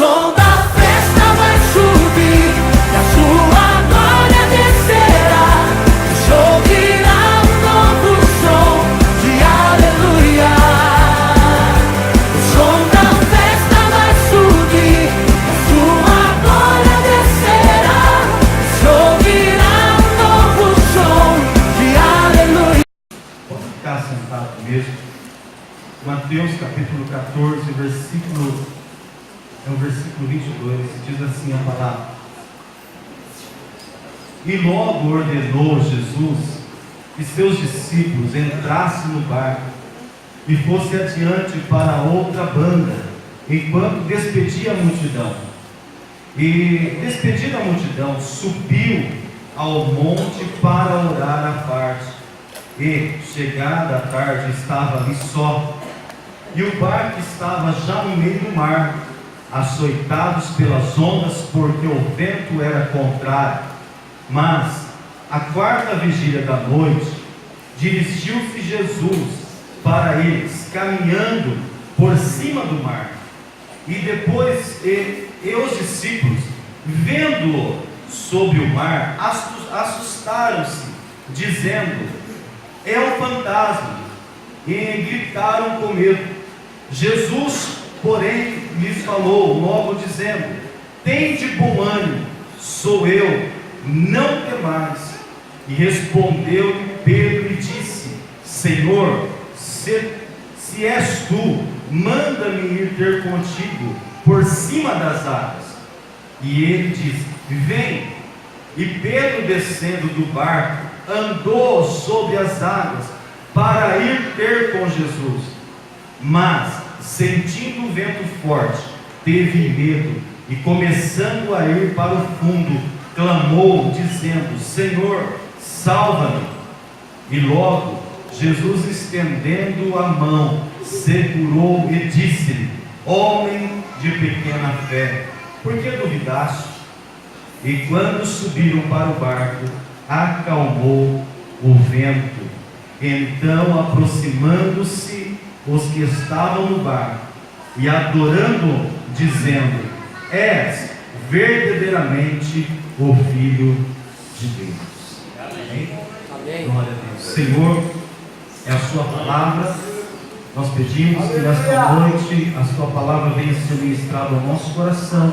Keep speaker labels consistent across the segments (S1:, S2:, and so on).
S1: som da festa vai subir e a sua glória descerá. Se ouvirá um novo som de aleluia. O som da festa vai subir, a sua glória descerá. Se ouvirá um novo som de aleluia.
S2: Pode ficar sentado mesmo. Mateus capítulo 14, versículo 22, diz assim a palavra: E logo ordenou Jesus que seus discípulos entrassem no barco e fosse adiante para outra banda, enquanto despedia a multidão. E despedida a multidão, subiu ao monte para orar à parte. E, chegada a tarde, estava ali só. E o barco estava já no meio do mar, açoitados pelas ondas, porque o vento era contrário. Mas, à quarta vigília da noite, dirigiu-se Jesus para eles, caminhando por cima do mar. E depois, os discípulos, vendo-o sobre o mar, assustaram-se, dizendo: é um fantasma, e gritaram com medo. Jesus, porém, lhes falou logo, dizendo: tende bom ânimo, sou eu, não temais. E respondeu-lhe Pedro e disse: Senhor, se és tu, manda-me ir ter contigo por cima das águas. E ele disse: vem. E Pedro, descendo do barco, andou sobre as águas para ir ter com Jesus. Mas, sentindo o vento forte, teve medo e, começando a ir para o fundo, clamou, dizendo: Senhor, salva-me. E logo, Jesus, estendendo a mão, segurou e disse-lhe: homem de pequena fé, por que duvidaste? E quando subiram para o barco, acalmou o vento. Então, aproximando-se os que estavam no barco e adorando, dizendo: és verdadeiramente o Filho de Deus. Amém? Amém. Glória a Deus. Senhor, é a sua palavra. Nós pedimos que nesta noite a sua palavra venha ser ministrada ao nosso coração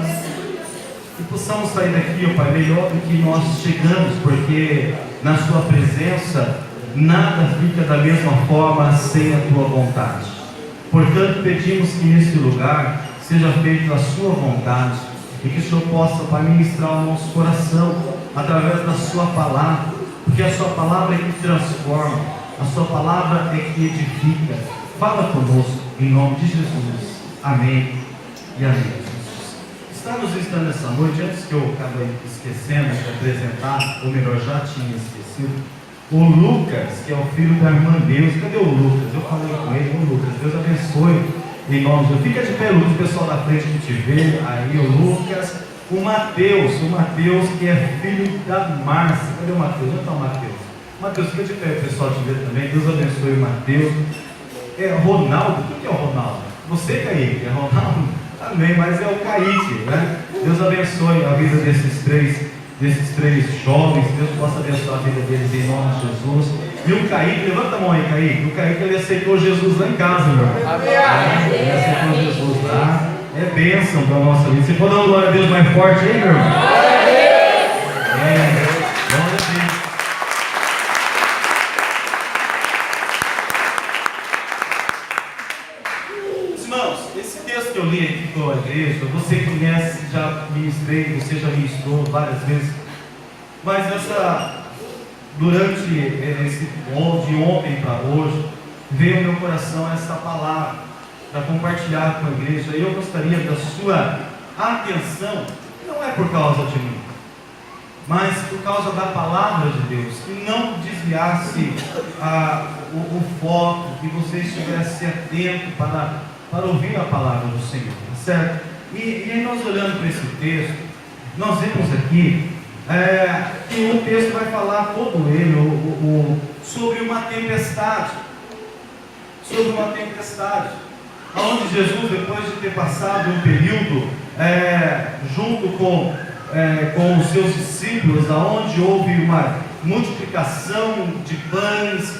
S2: e possamos sair daqui, ó Pai, melhor do que nós chegamos, porque na sua presença nada fica da mesma forma sem a tua vontade. Portanto, pedimos que neste lugar seja feita a sua vontade e que o Senhor possa, Pai, ministrar o nosso coração através da sua palavra, porque a sua palavra é que transforma, a sua palavra é que edifica. Fala conosco, em nome de Jesus. Amém e amém. Estamos estando nessa noite, antes que eu acabe esquecendo de apresentar, ou melhor, já tinha esquecido, o Lucas, que é o filho da irmã Deus. Cadê o Lucas? Eu falei com ele: o Lucas, Deus abençoe, em nome de Deus. Fica de pé, Lucas, o pessoal da frente que te vê. Aí o Lucas, o Mateus que é filho da Márcia. Cadê o Mateus? Onde está o Mateus? Mateus, fica de pé, o pessoal te vê também. Deus abençoe o Mateus. É Ronaldo, o que é o Ronaldo? Você, Kaique, é Ronaldo? Amém, mas é o Kaique, né? Deus abençoe a vida desses três jovens. Deus possa abençoar a vida deles em nome de Jesus. E o Kaique, levanta a mão aí, Kaique. O Kaique, ele aceitou Jesus lá em casa, meu irmão. Amém. Ele aceitou Jesus lá. É bênção para a nossa vida. Você pode dar uma glória a Deus mais forte aí, meu irmão? É. Glória a Deus. Irmãos, esse texto que eu li aqui com a igreja, você conhece, já ministrei, você já ministrou várias vezes, mas durante de ontem para hoje, veio ao meu coração essa palavra para compartilhar com a igreja. E eu gostaria da sua atenção, não é por causa de mim, mas por causa da palavra de Deus, que não desviasse o foco, que você estivesse atento para ouvir a palavra do Senhor, tá certo? E aí nós olhando para esse texto, nós vemos aqui que o texto vai falar todo ele sobre uma tempestade. Sobre uma tempestade. onde Jesus, depois de ter passado um período junto com os seus discípulos, aonde houve uma multiplicação de pães,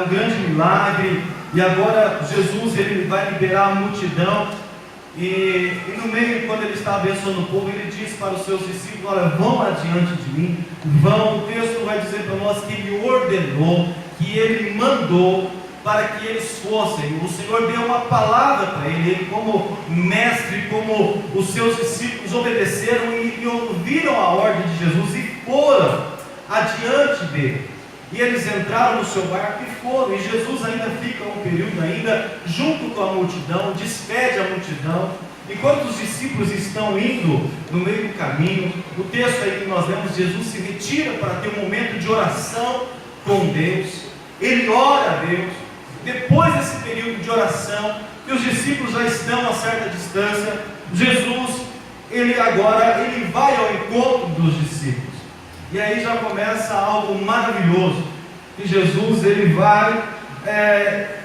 S2: um grande milagre, e agora Jesus ele vai liberar a multidão, e no meio, quando ele está abençoando o povo, ele diz para os seus discípulos: olha, vão adiante de mim, vão. O texto vai dizer para nós que ele ordenou, que ele mandou para que eles fossem. O Senhor deu uma palavra para ele como mestre, como os seus discípulos obedeceram e ouviram a ordem de Jesus e foram adiante dele. E eles entraram no seu barco e foram, e Jesus ainda fica um período ainda junto com a multidão, despede a multidão. Enquanto os discípulos estão indo no meio do caminho, o texto aí que nós lemos, Jesus se retira para ter um momento de oração com Deus. Ele ora a Deus. Depois desse período de oração, que os discípulos já estão a certa distância, Jesus, ele vai ao encontro dos discípulos. E aí já começa algo maravilhoso, que Jesus, ele vai,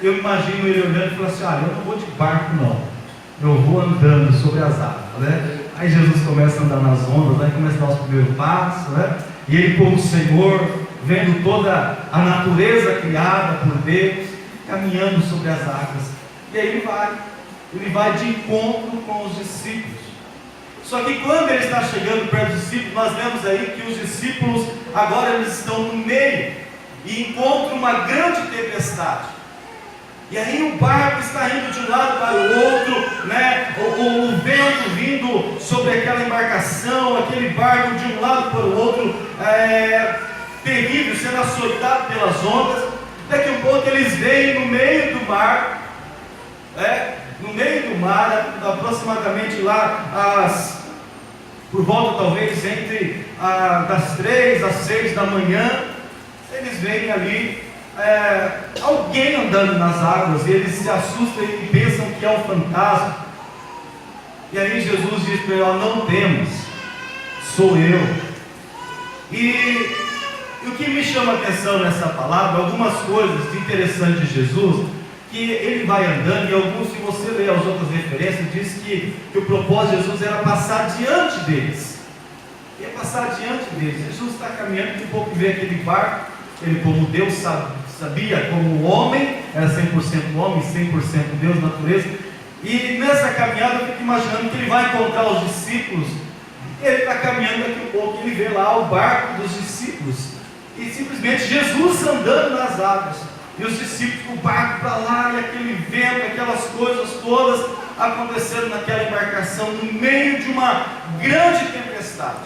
S2: eu imagino ele olhando e falando assim: olha, eu não vou de barco não, eu vou andando sobre as águas, né? Aí Jesus começa a andar nas ondas, aí começa a dar os primeiros passos, né? E ele, como Senhor, vendo toda a natureza criada por Deus, caminhando sobre as águas, e aí ele vai de encontro com os discípulos. Só que quando ele está chegando perto dos discípulos, nós vemos aí que os discípulos agora eles estão no meio e encontram uma grande tempestade. E aí o barco está indo de um lado para o outro, né? O vento vindo sobre aquela embarcação, aquele barco de um lado para o outro, terrível, sendo açoitado pelas ondas. Daqui a pouco eles veem no meio do mar, aproximadamente lá por volta talvez entre das 3 às 6 da manhã, eles veem ali alguém andando nas águas, e eles se assustam e pensam que é um fantasma. E aí Jesus diz para eles: não temas, sou eu. E o que me chama a atenção nessa palavra, algumas coisas interessantes de Jesus, que ele vai andando, e alguns, se você ler as outras referências, diz que o propósito de Jesus era passar diante deles. Ia passar diante deles. Jesus está caminhando, daqui a pouco vê aquele barco, ele como Deus sabia, como homem, era 100% homem, 100% Deus, natureza, e nessa caminhada eu fico imaginando que ele vai encontrar os discípulos. Ele está caminhando, daqui a pouco ele vê lá o barco dos discípulos, e simplesmente Jesus andando nas águas, e os discípulos com o barco para lá, e aquele vento, aquelas coisas todas acontecendo naquela embarcação, no meio de uma grande tempestade.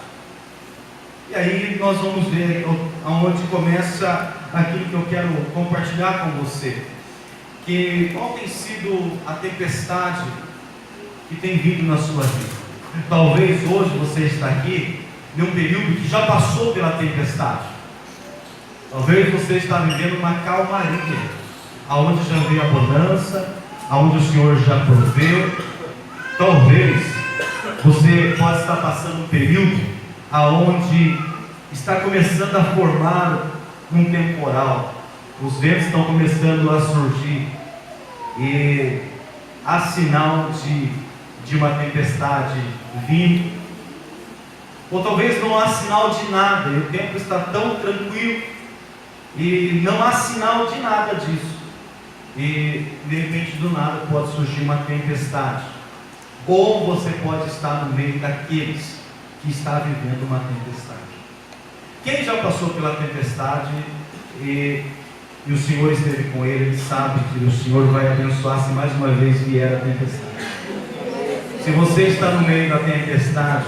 S2: E aí nós vamos ver aonde começa aquilo que eu quero compartilhar com você, que qual tem sido a tempestade que tem vindo na sua vida. Talvez hoje você está aqui em um período que já passou pela tempestade. Talvez você está vivendo uma calmaria, aonde já veio a bonança, aonde o Senhor já proveu. Talvez você possa estar passando um período aonde está começando a formar um temporal. Os ventos estão começando a surgir e há sinal de uma tempestade vindo. Ou talvez não há sinal de nada, e o tempo está tão tranquilo e não há sinal de nada disso, e de repente do nada pode surgir uma tempestade. Ou você pode estar no meio daqueles que está vivendo uma tempestade. Quem já passou pela tempestade e o Senhor esteve com ele sabe que o Senhor vai abençoar se mais uma vez vier a tempestade. Se você está no meio da tempestade,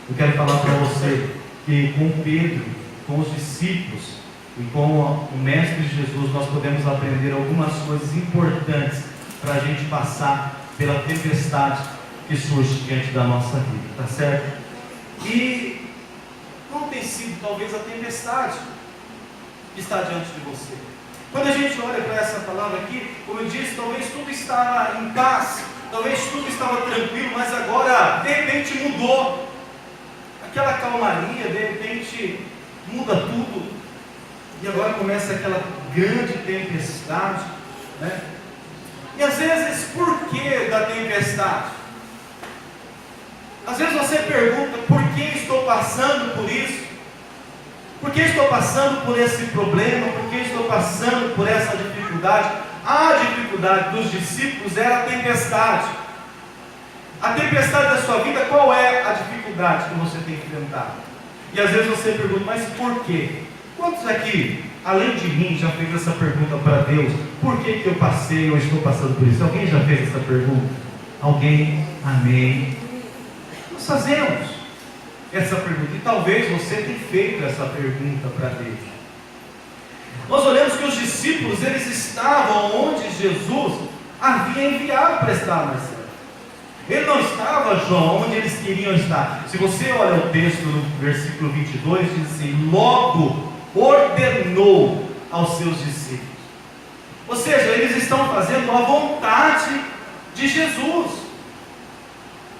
S2: eu quero falar para você que com Pedro, com os discípulos e com o Mestre Jesus, nós podemos aprender algumas coisas importantes para a gente passar pela tempestade que surge diante da nossa vida, tá certo? E qual tem sido talvez a tempestade que está diante de você? Quando a gente olha para essa palavra aqui, como eu disse, talvez tudo estava em paz, talvez tudo estava tranquilo, mas agora de repente mudou. Aquela calmaria, de repente muda tudo, e agora começa aquela grande tempestade, né? E às vezes, por que da tempestade? Às vezes você pergunta, por que estou passando por isso? Por que estou passando por esse problema? Por que estou passando por essa dificuldade? A dificuldade dos discípulos era a tempestade. A tempestade da sua vida, qual é a dificuldade que você tem que enfrentar? E às vezes você pergunta, mas por quê? Quantos aqui, além de mim, já fez essa pergunta para Deus? Por que eu passei ou estou passando por isso? Alguém já fez essa pergunta? Alguém? Amém. Nós fazemos essa pergunta. E talvez você tenha feito essa pergunta para Deus. Nós olhamos que os discípulos, eles estavam onde Jesus havia enviado para estar, Marcelo. Ele não estava, João, onde eles queriam estar. Se você olha o texto no versículo 22, diz assim: logo ordenou aos seus discípulos. Ou seja, eles estão fazendo a vontade de Jesus.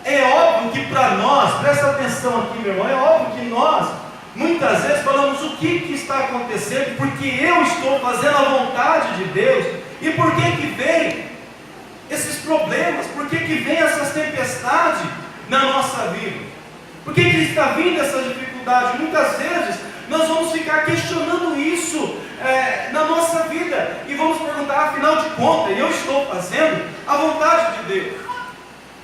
S2: É óbvio que para nós, presta atenção aqui, meu irmão, é óbvio que nós, muitas vezes falamos o que está acontecendo, porque eu estou fazendo a vontade de Deus, e por que vem esses problemas, por que vem essas tempestades na nossa vida? Por que está vindo essa dificuldade? Muitas vezes nós vamos ficar questionando isso na nossa vida, e vamos perguntar, afinal de contas, eu estou fazendo a vontade de Deus?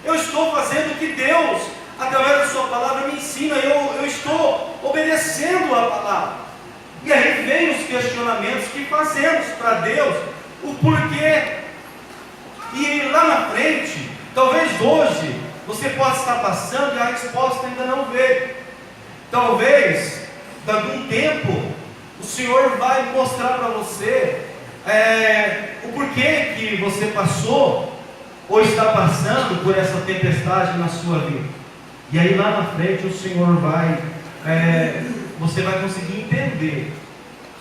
S2: Eu estou fazendo o que Deus, através da sua palavra, me ensina, eu estou obedecendo a palavra. E aí vem os questionamentos que fazemos para Deus, o porquê. E lá na frente, talvez hoje, você possa estar passando e a resposta ainda não veio. Talvez, daqui a algum tempo, o Senhor vai mostrar para você o porquê que você passou, ou está passando por essa tempestade na sua vida. E aí lá na frente o Senhor você vai conseguir entender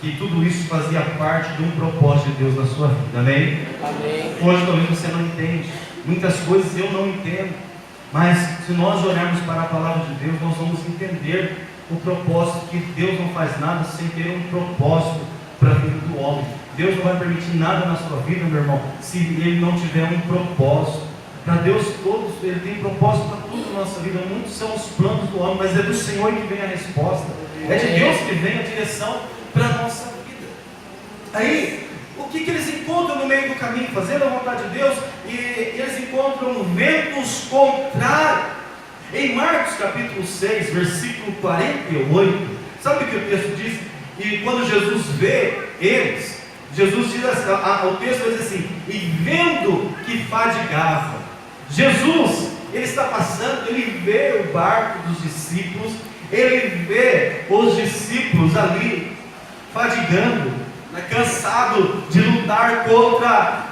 S2: que tudo isso fazia parte de um propósito de Deus na sua vida, amém?
S3: Amém.
S2: Hoje talvez você não entende, muitas coisas eu não entendo, mas se nós olharmos para a palavra de Deus, nós vamos entender o propósito, que Deus não faz nada sem ter um propósito para a vida do homem. Deus não vai permitir nada na sua vida, meu irmão, se Ele não tiver um propósito. Para Deus todos, Ele tem propósito para tudo na nossa vida. Muitos são os planos do homem, mas é do Senhor que vem a resposta. É de Deus que vem a direção para a nossa vida. Aí, o que eles encontram no meio do caminho? Fazendo a vontade de Deus, e eles encontram ventos contrários. Em Marcos capítulo 6, versículo 48, sabe o que o texto diz? E quando Jesus vê eles, Jesus diz assim, o texto diz assim: e vendo que fadigava. Jesus, ele está passando, ele vê o barco dos discípulos, ele vê os discípulos ali fadigando, cansado de lutar contra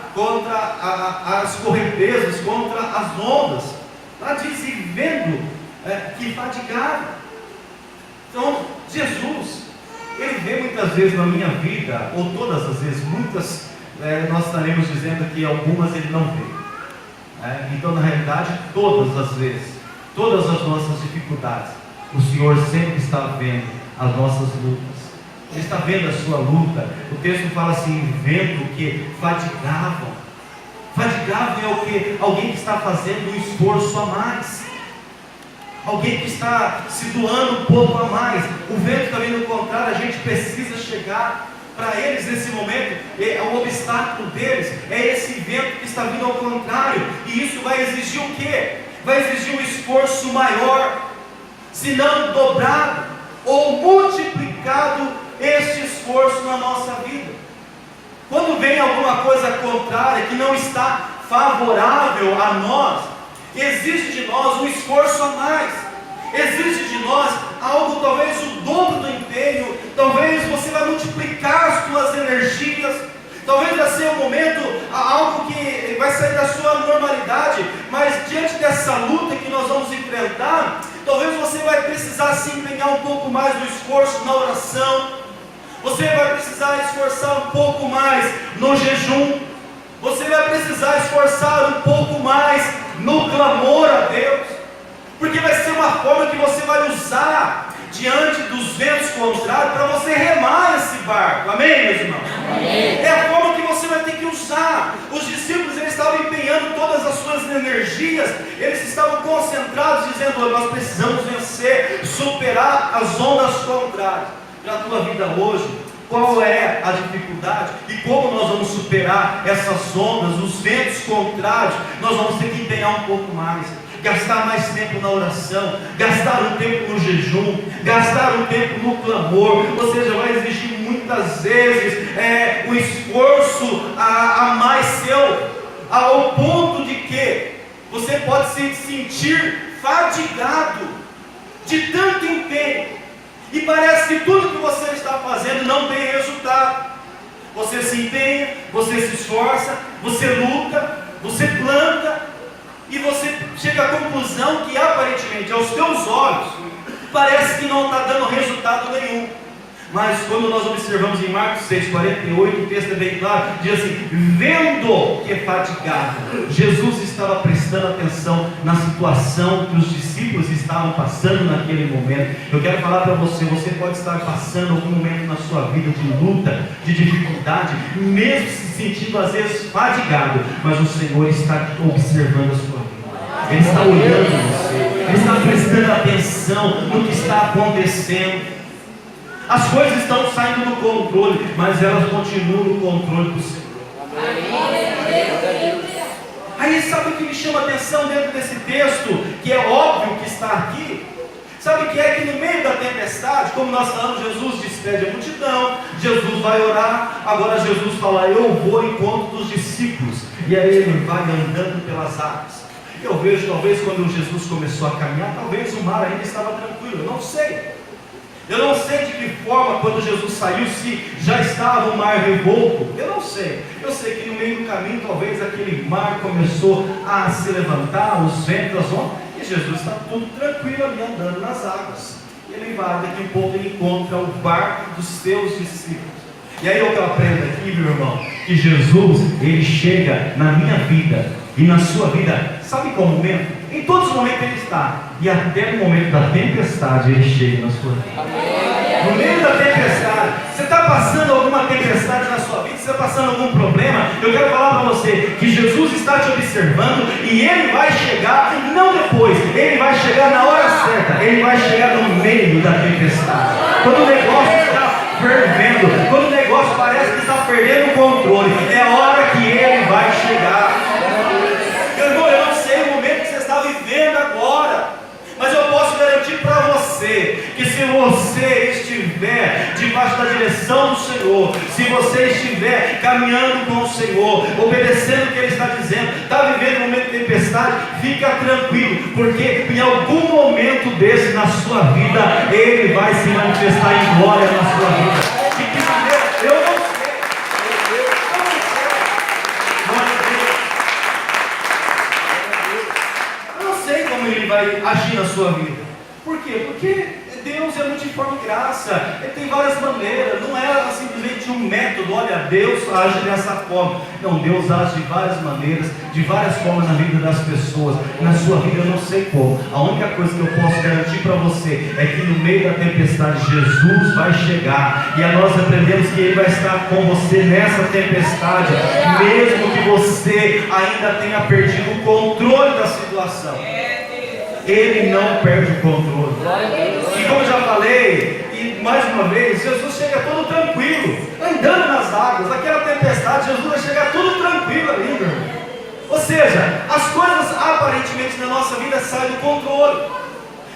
S2: as correntezas, contra as ondas. Lá diz: e vendo que fadigava. Então Jesus, Ele vê muitas vezes na minha vida, ou todas as vezes, muitas, nós estaremos dizendo que algumas Ele não vê. Então, na realidade, todas as vezes, todas as nossas dificuldades, o Senhor sempre está vendo as nossas lutas. Ele está vendo a sua luta. O texto fala assim: vendo que fadigavam. Fadigavam é o que? Alguém que está fazendo um esforço a mais. Alguém que está se doando um pouco a mais. O vento está vindo contrário, a gente precisa chegar para eles nesse momento. O obstáculo deles é esse vento que está vindo ao contrário. E isso vai exigir o quê? Vai exigir um esforço maior, se não dobrado ou multiplicado este esforço na nossa vida. Quando vem alguma coisa contrária que não está favorável a nós, exige de nós um esforço a mais, exige de nós algo, talvez o dobro do empenho. Talvez você vai multiplicar as suas energias, talvez vai ser um momento, algo que vai sair da sua normalidade, mas diante dessa luta que nós vamos enfrentar, talvez você vai precisar se empenhar um pouco mais no esforço na oração, você vai precisar esforçar um pouco mais no jejum, você vai precisar esforçar um pouco mais no clamor a Deus, porque vai ser uma forma que você vai usar diante dos ventos contrários para você remar esse barco, amém, meus irmãos?
S3: Amém.
S2: É a forma que você vai ter que que usar. Os discípulos, eles estavam empenhando todas as suas energias, eles estavam concentrados, dizendo: nós precisamos vencer, superar as ondas contrárias. Na tua vida hoje, qual é a dificuldade e como nós vamos superar essas ondas, os ventos contrários? Nós vamos ter que empenhar um pouco mais, gastar mais tempo na oração, gastar um tempo no jejum, gastar um tempo no clamor. Ou seja, vai exigir muitas vezes um esforço a mais seu, ao ponto de que você pode se sentir fadigado de tanto empenho, e parece que tudo que você está fazendo não tem resultado. Você se empenha, você se esforça, você luta, você planta, e você chega à conclusão que aparentemente aos teus olhos parece que não está dando resultado nenhum. Mas quando nós observamos em Marcos 6,48, o texto é bem claro, diz assim: vendo que é fatigado, Jesus estava prestando atenção na situação que os discípulos estavam passando naquele momento. Eu quero falar para você, você pode estar passando algum momento na sua vida de luta, de dificuldade, mesmo se sentindo às vezes fatigado, mas o Senhor está observando a sua vida, Ele está olhando você, Ele está prestando atenção no que está acontecendo. As coisas estão saindo do controle, mas elas continuam no controle do Senhor. Aí sabe o que me chama a atenção dentro desse texto, que é óbvio que está aqui? Sabe o que é? Que no meio da tempestade, como nós falamos, Jesus despede a multidão, Jesus vai orar. Agora Jesus fala: eu vou ao encontro dos discípulos. E aí ele vai andando pelas águas. Eu vejo, talvez quando Jesus começou a caminhar, talvez o mar ainda estava tranquilo, eu não sei. Eu não sei de que forma, quando Jesus saiu, se já estava o mar revolto. Eu não sei. Eu sei que no meio do caminho, talvez aquele mar começou a se levantar, os ventos, as ondas, e Jesus está tudo tranquilo ali, andando nas águas. E ele vai, daqui a pouco ele encontra o barco dos seus discípulos. E aí o que eu aprendo aqui, meu irmão, que Jesus, ele chega na minha vida e na sua vida, sabe qual momento? Em todos os momentos ele está, e até no momento da tempestade ele chega na sua vida. No meio da tempestade, você está passando alguma tempestade na sua vida, você está passando algum problema, eu quero falar para você que Jesus está te observando, e ele vai chegar, não depois, ele vai chegar na hora certa, ele vai chegar no meio da tempestade, quando o negócio está fervendo, quando o negócio parece que está perdendo o controle, é a hora que ele vai chegar. Meu irmão, eu não sei o momento que você está vivendo agora, mas eu posso garantir para você que se você estiver debaixo da direção do Senhor, se você estiver caminhando com o Senhor, obedecendo o que Ele está dizendo, está vivendo um momento de tempestade, fica tranquilo, porque em algum momento desse na sua vida, Ele vai se manifestar em glória na sua vida. De que maneira? Eu não sei. Ele vai agir na sua vida. Por quê? Porque Deus é multiforme graça, Ele tem várias maneiras, não é simplesmente um método, olha, Deus age dessa forma. Não, Deus age de várias maneiras, de várias formas na vida das pessoas. Na sua vida eu não sei como. A única coisa que eu posso garantir para você é que no meio da tempestade Jesus vai chegar, e nós aprendemos que Ele vai estar com você nessa tempestade, mesmo que você ainda tenha perdido o controle da situação. Ele não perde o controle. E como eu já falei, e mais uma vez, Jesus chega todo tranquilo, andando nas águas, aquela tempestade, Jesus vai chegar tudo tranquilo ali, meu irmão. Ou seja, as coisas aparentemente na nossa vida saem do controle,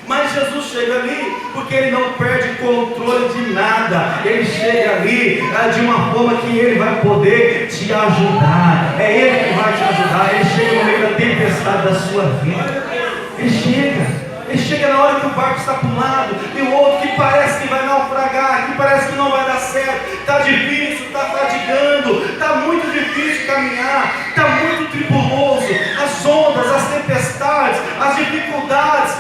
S2: mas Jesus chega ali porque Ele não perde controle de nada. Ele chega ali de uma forma que Ele vai poder te ajudar. É Ele que vai te ajudar. Ele chega no meio da tempestade da sua vida. Ele chega na hora que o barco está para um lado e o outro que parece que vai naufragar, que parece que não vai dar certo, está difícil, está fatigando, está muito difícil caminhar, está muito tribuloso, as ondas, as tempestades, as dificuldades,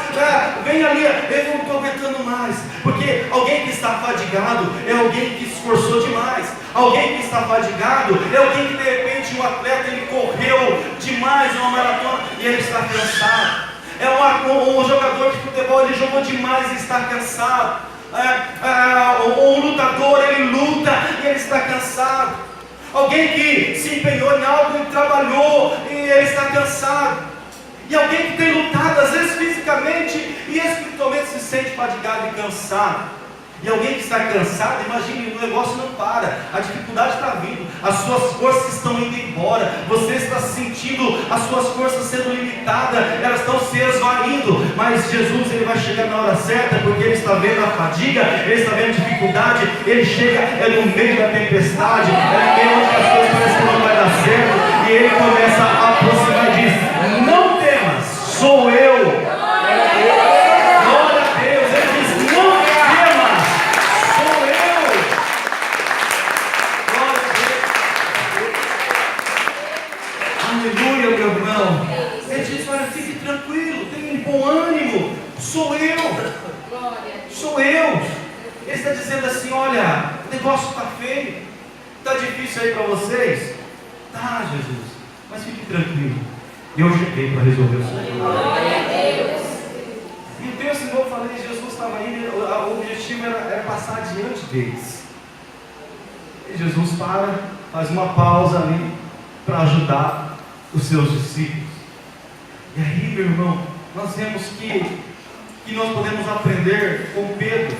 S2: vem ali, eu não estou aguentando mais, porque alguém que está fadigado é alguém que se esforçou demais, alguém que está fadigado é alguém que de repente um atleta ele correu demais uma maratona e ele está cansado. É um jogador de futebol, ele jogou demais e está cansado. Um lutador, ele luta e ele está cansado. Alguém que se empenhou em algo e trabalhou e ele está cansado. E alguém que tem lutado, às vezes fisicamente e espiritualmente se sente fadigado e cansado. E alguém que está cansado, imagine, o negócio não para, a dificuldade está vindo, as suas forças estão indo embora, você está sentindo as suas forças sendo limitadas, elas estão se esvaindo, mas Jesus ele vai chegar na hora certa, porque ele está vendo a fadiga, ele está vendo a dificuldade, ele chega no meio da tempestade, no meio onde as coisas parecem que não vai dar certo, e ele começa a aproximar e diz: não temas, sou eu. Sou eu, sou eu. Ele está dizendo assim: olha, o negócio está feio, está difícil aí para vocês. Tá, Jesus, mas fique tranquilo, eu cheguei para resolver o seu problema. E o texto, como eu falei, Jesus estava indo, o objetivo era passar adiante deles. E Jesus faz uma pausa ali para ajudar os seus discípulos. E aí, meu irmão, nós vemos que nós podemos aprender com Pedro.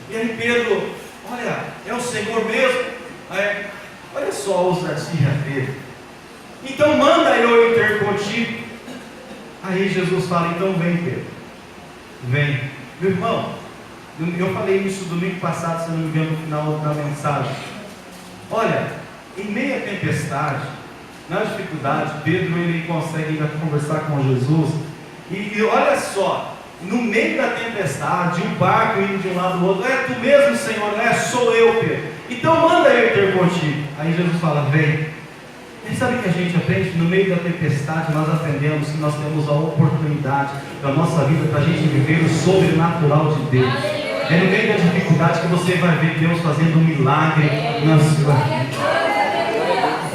S2: E aí Pedro, olha, é o Senhor mesmo. Olha só a ousadia dele. Então manda eu ir ter contigo. Aí Jesus fala: então vem, Pedro, vem. Meu irmão, eu falei isso domingo passado, se não me engano, no final da mensagem. Olha, em meio à tempestade, na dificuldade, Pedro ele consegue ainda conversar com Jesus. E olha só, no meio da tempestade, um barco indo de um lado do outro: é tu mesmo, Senhor? Sou eu, Pedro. Então manda eu ter contigo. Aí Jesus fala: vem. E sabe que a gente aprende? No meio da tempestade nós aprendemos que nós temos a oportunidade da nossa vida para a gente viver o sobrenatural de Deus. É no meio da dificuldade que você vai ver Deus fazendo um milagre na sua vida.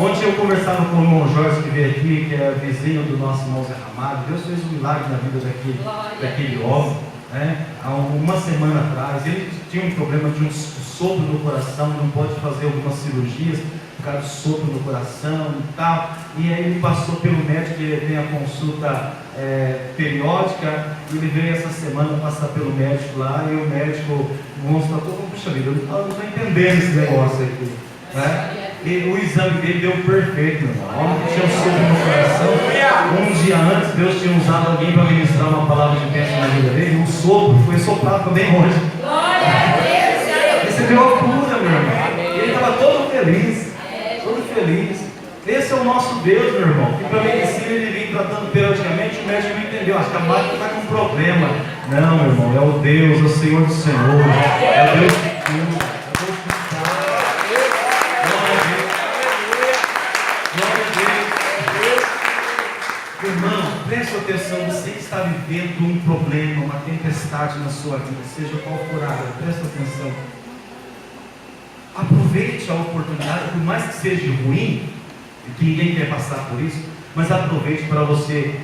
S2: Ontem eu conversava com o irmão Jorge, que veio aqui, que é vizinho do nosso irmão Zé Ramalho. Deus fez um milagre na vida daquele homem, né? Há uma semana atrás, ele tinha um problema de um sopro no coração, não pode fazer algumas cirurgias por causa do sopro no coração e tal. E aí ele passou pelo médico, ele tem a consulta periódica, e ele veio essa semana passar pelo médico lá, e o médico constatou: puxa vida, eu não estou entendendo esse negócio aqui, né? E o exame dele deu perfeito, meu irmão. O homem que tinha um sopro no coração. Um dia antes, Deus tinha usado alguém para ministrar uma palavra de bênção na vida dele. O sopro foi soprado bem longe. Recebeu a cura, meu irmão. Ele estava todo feliz. Todo feliz. Esse é o nosso Deus, meu irmão. Que para a medicina ele vem tratando periodicamente. O médico não entendeu. Acho que a máquina está com problema. Não, meu irmão. É o Deus, é o Senhor do Senhor. É o Deus que cura. Irmão, preste atenção, você que está vivendo um problema, uma tempestade na sua vida, seja qual for a área, preste atenção. Aproveite a oportunidade, por mais que seja ruim, que ninguém quer passar por isso, mas aproveite para você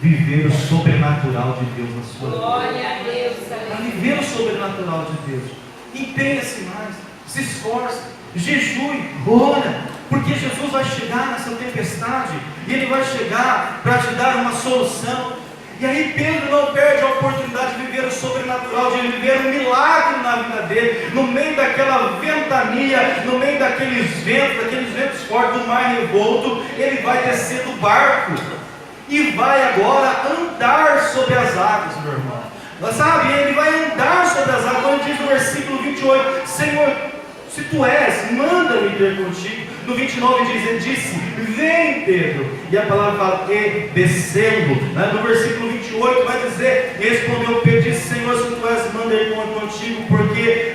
S2: viver o sobrenatural de Deus na sua vida.
S3: Glória a Deus,
S2: Para viver o sobrenatural de Deus, empenhe-se mais, se esforce, jejue, ora. Porque Jesus vai chegar nessa tempestade, e Ele vai chegar para te dar uma solução. E aí Pedro não perde a oportunidade de viver o sobrenatural, de viver um milagre na vida dele, no meio daquela ventania, no meio daqueles ventos fortes do mar revolto. Ele vai descer do barco, e vai agora andar sobre as águas, meu irmão. Sabe, ele vai andar sobre as águas, quando diz no versículo 28, Senhor, se tu és, manda-me ter contigo. No 29 diz, ele disse, vem Pedro. E a palavra fala, e descendo. No versículo 28 vai dizer, respondeu Pedro, disse, Senhor, se tu és, manda ir contigo, porque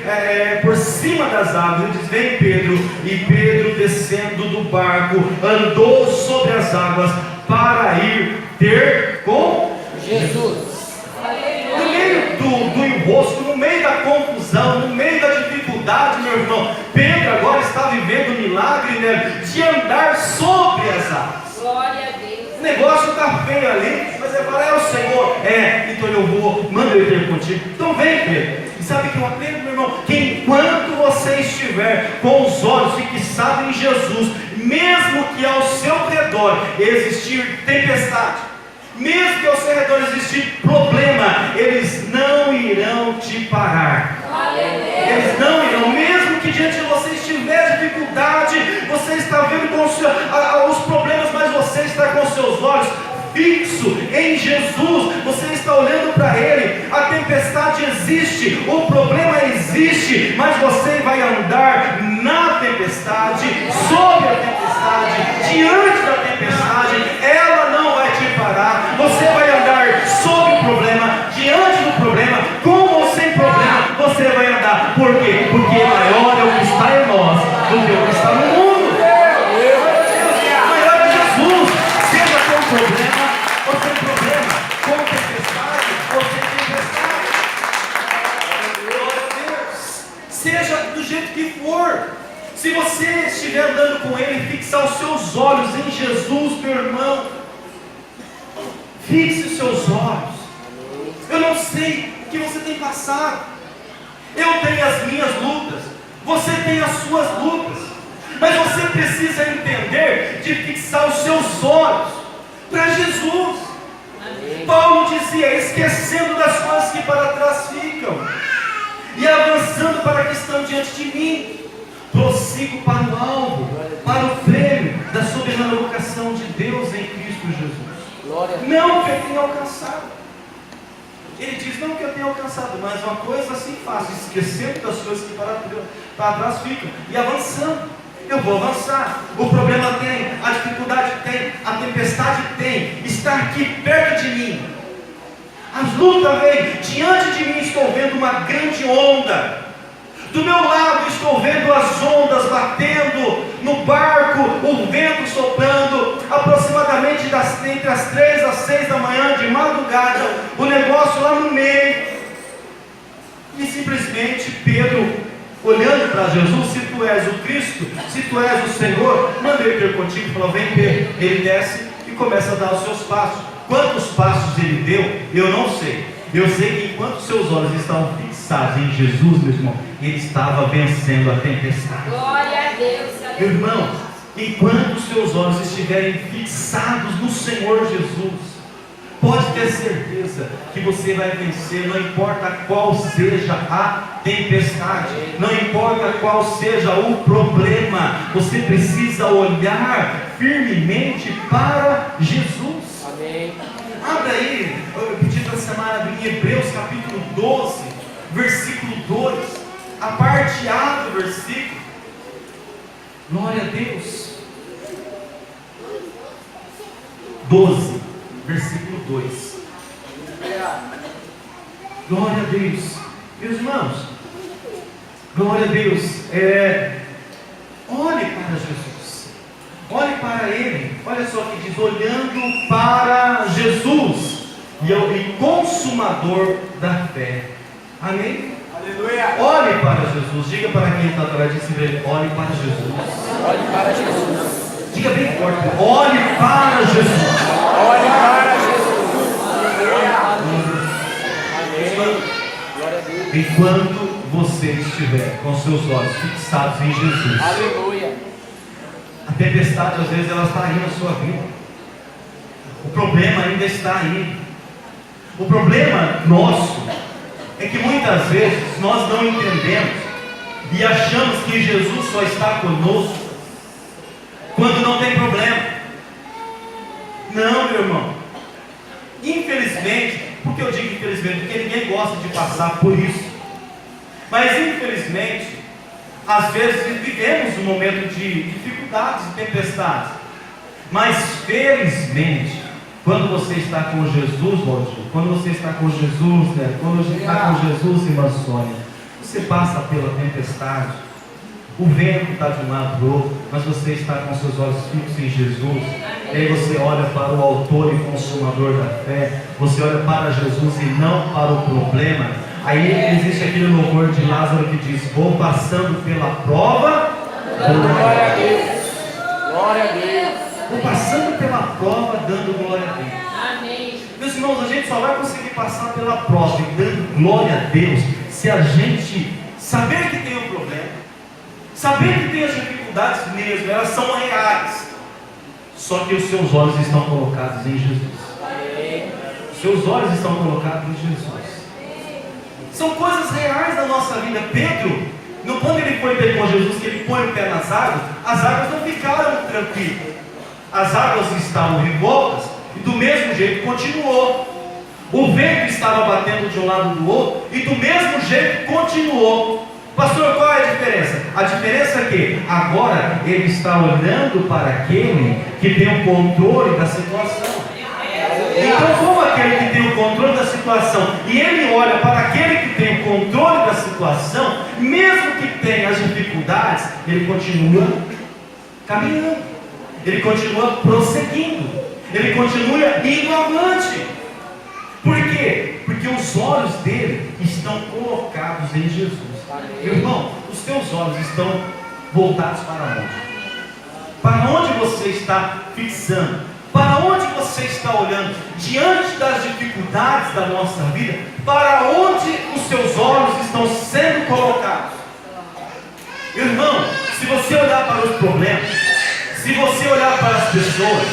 S2: por cima das águas. Ele diz, vem Pedro. E Pedro, descendo do barco, andou sobre as águas para ir ter com Jesus. No meio do enrosco, no meio da confusão, no meio da dificuldade, meu irmão, Pedro agora está vivendo o milagre, né, de andar sobre as águas.
S3: Glória a Deus.
S2: negócio está feio ali, mas é falar, é o Senhor. Então eu vou, manda eu ir contigo. Então vem, Pedro. E sabe o que eu aprendo, meu irmão? Que enquanto você estiver com os olhos fixados em Jesus, mesmo que ao seu redor existir tempestade, mesmo que ao seu redor existir problema, eles não irão te parar. Eles não irão, mesmo que diante de você estiver dificuldade, você está vendo com os problemas, mas você está com seus olhos fixo em Jesus, você está olhando para Ele. A tempestade existe, o problema existe, mas você vai andar na tempestade, sobre a tempestade, diante da tempestade, ela não vai te parar. Você vai andar sobre o problema, diante do problema, com ou sem problema, você vai andar. Por quê? Porque maior é o que está em nós do que o que está no mundo. Maior é Jesus, seja com problema ou sem problema, com tempestade ou sem tempestade. Glória a Deus. Seja do jeito que for. Se você estiver andando com Ele, fixar os seus olhos em Jesus, meu irmão, fixe os seus olhos. Eu não sei o que você tem passado. Eu tenho as minhas lutas, você tem as suas lutas, mas você precisa entender de fixar os seus olhos para Jesus. Paulo dizia, esquecendo das coisas que para trás ficam e avançando para a que estão diante de mim, prossigo para o alvo, para o prêmio da soberana vocação de Deus em Cristo Jesus. Não que eu tenha alcançado. Ele diz, não que eu tenha alcançado, mas uma coisa assim faço, esquecendo das coisas que para trás ficam e avançando. Eu vou avançar. O problema tem, a dificuldade tem, a tempestade tem, está aqui perto de mim. As lutas vêm, diante de mim estou vendo uma grande onda. Do meu lado estou vendo as ondas batendo no barco, o vento soprando, aproximadamente entre as 3 às 6 da manhã, de madrugada, o negócio lá no meio. E simplesmente Pedro, olhando para Jesus, se tu és o Cristo, se tu és o Senhor, manda ele ter contigo. E falou, vem Pedro. Ele desce e começa a dar os seus passos. Quantos passos ele deu, eu não sei. Eu sei que enquanto seus olhos estavam fixados em Jesus, meu irmão, ele estava vencendo a tempestade.
S3: Glória a Deus.
S2: Meu irmão, enquanto seus olhos estiverem fixados no Senhor Jesus, pode ter certeza que você vai vencer, não importa qual seja a tempestade, não importa qual seja o problema, você precisa olhar firmemente para Jesus.
S4: Amém.
S2: Abra aí, eu pedi para semana em Hebreus capítulo 12, versículo 2, a parte A do versículo. Glória a Deus. 12, versículo 2. Glória a Deus. Meus irmãos, glória a Deus. Olhe para Jesus. Olhe para Ele. Olha só o que diz: olhando para Jesus, e consumador da fé. Amém?
S4: Aleluia.
S2: Olhe para Jesus. Diga para quem está atrás de si, olhe para Jesus.
S4: Olhe para Jesus.
S2: Diga bem forte: olhe para Jesus.
S4: Olhe para Jesus. Amém. Glória a Deus.
S2: Enquanto você estiver com seus olhos fixados em Jesus,
S4: Aleluia.
S2: a tempestade às vezes ela está aí na sua vida. O problema ainda está aí. O problema nosso é que muitas vezes nós não entendemos e achamos que Jesus só está conosco quando não tem problema. Não, meu irmão. Infelizmente, por que eu digo infelizmente? Porque ninguém gosta de passar por isso. Mas infelizmente, às vezes vivemos um momento de dificuldades e tempestades. Mas felizmente, quando você está com Jesus, Valdir, quando você está com Jesus, né? Quando você está com Jesus, irmã Sônia, você passa pela tempestade, o vento está de um lado do outro, mas você está com seus olhos fixos em Jesus. E aí você olha para o autor e consumador da fé, você olha para Jesus e não para o problema. Aí existe aquele louvor de Lázaro que diz: vou passando pela prova.
S4: Glória a Deus. Glória a Deus.
S2: ou passando pela prova, dando glória a Deus.
S3: Amém.
S2: Meus irmãos, a gente só vai conseguir passar pela prova e dando glória a Deus se a gente saber que tem um problema, saber que tem as dificuldades mesmo, elas são reais, só que os seus olhos estão colocados em Jesus. Os seus olhos estão colocados em Jesus. São coisas reais da nossa vida. Pedro, quando ele foi ter com Jesus, que ele põe o pé nas águas, as águas não ficaram tranquilas, as águas estavam revoltas, e do mesmo jeito continuou. O vento estava batendo de um lado do outro, e do mesmo jeito continuou. Pastor, qual é a diferença? A diferença é que agora ele está olhando para aquele que tem o controle da situação. Então, como aquele que tem o controle da situação, e ele olha para aquele que tem o controle da situação, mesmo que tenha as dificuldades, ele continua caminhando, ele continua prosseguindo, ele continua indo avante. Por quê? Porque os olhos dele estão colocados em Jesus. Irmão, os teus olhos estão voltados para onde? Para onde você está fixando? Para onde você está olhando? Diante das dificuldades da nossa vida, para onde os seus olhos estão sendo colocados? Irmão, se você olhar para os problemas, se você olhar para as pessoas,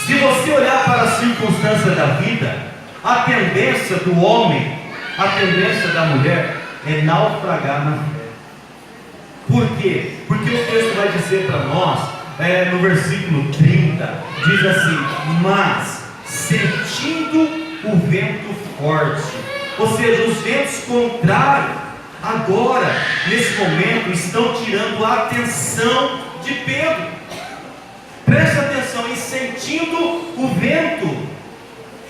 S2: se você olhar para as circunstâncias da vida, a tendência do homem, a tendência da mulher é naufragar na fé. Por quê? Porque o texto vai dizer para nós, no versículo 30, diz assim: mas sentindo o vento forte, ou seja, os ventos contrários, agora, nesse momento, estão tirando a atenção de Pedro. Preste atenção, e sentindo o vento,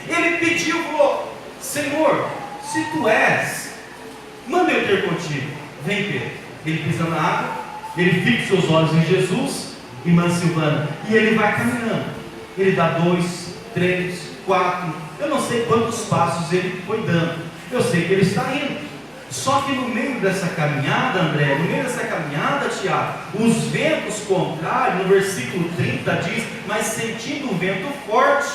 S2: ele pediu, falou: Senhor, se tu és, manda eu ter contigo. Vem, Pedro. Ele pisa na água, ele fixa os olhos em Jesus, irmã Silvana, e ele vai caminhando. Ele dá 2, 3, 4, eu não sei quantos passos ele foi dando, eu sei que ele está indo. Só que no meio dessa caminhada, André, no meio dessa caminhada, Tiago, os ventos contrários, no versículo 30 diz: mas sentindo o vento forte,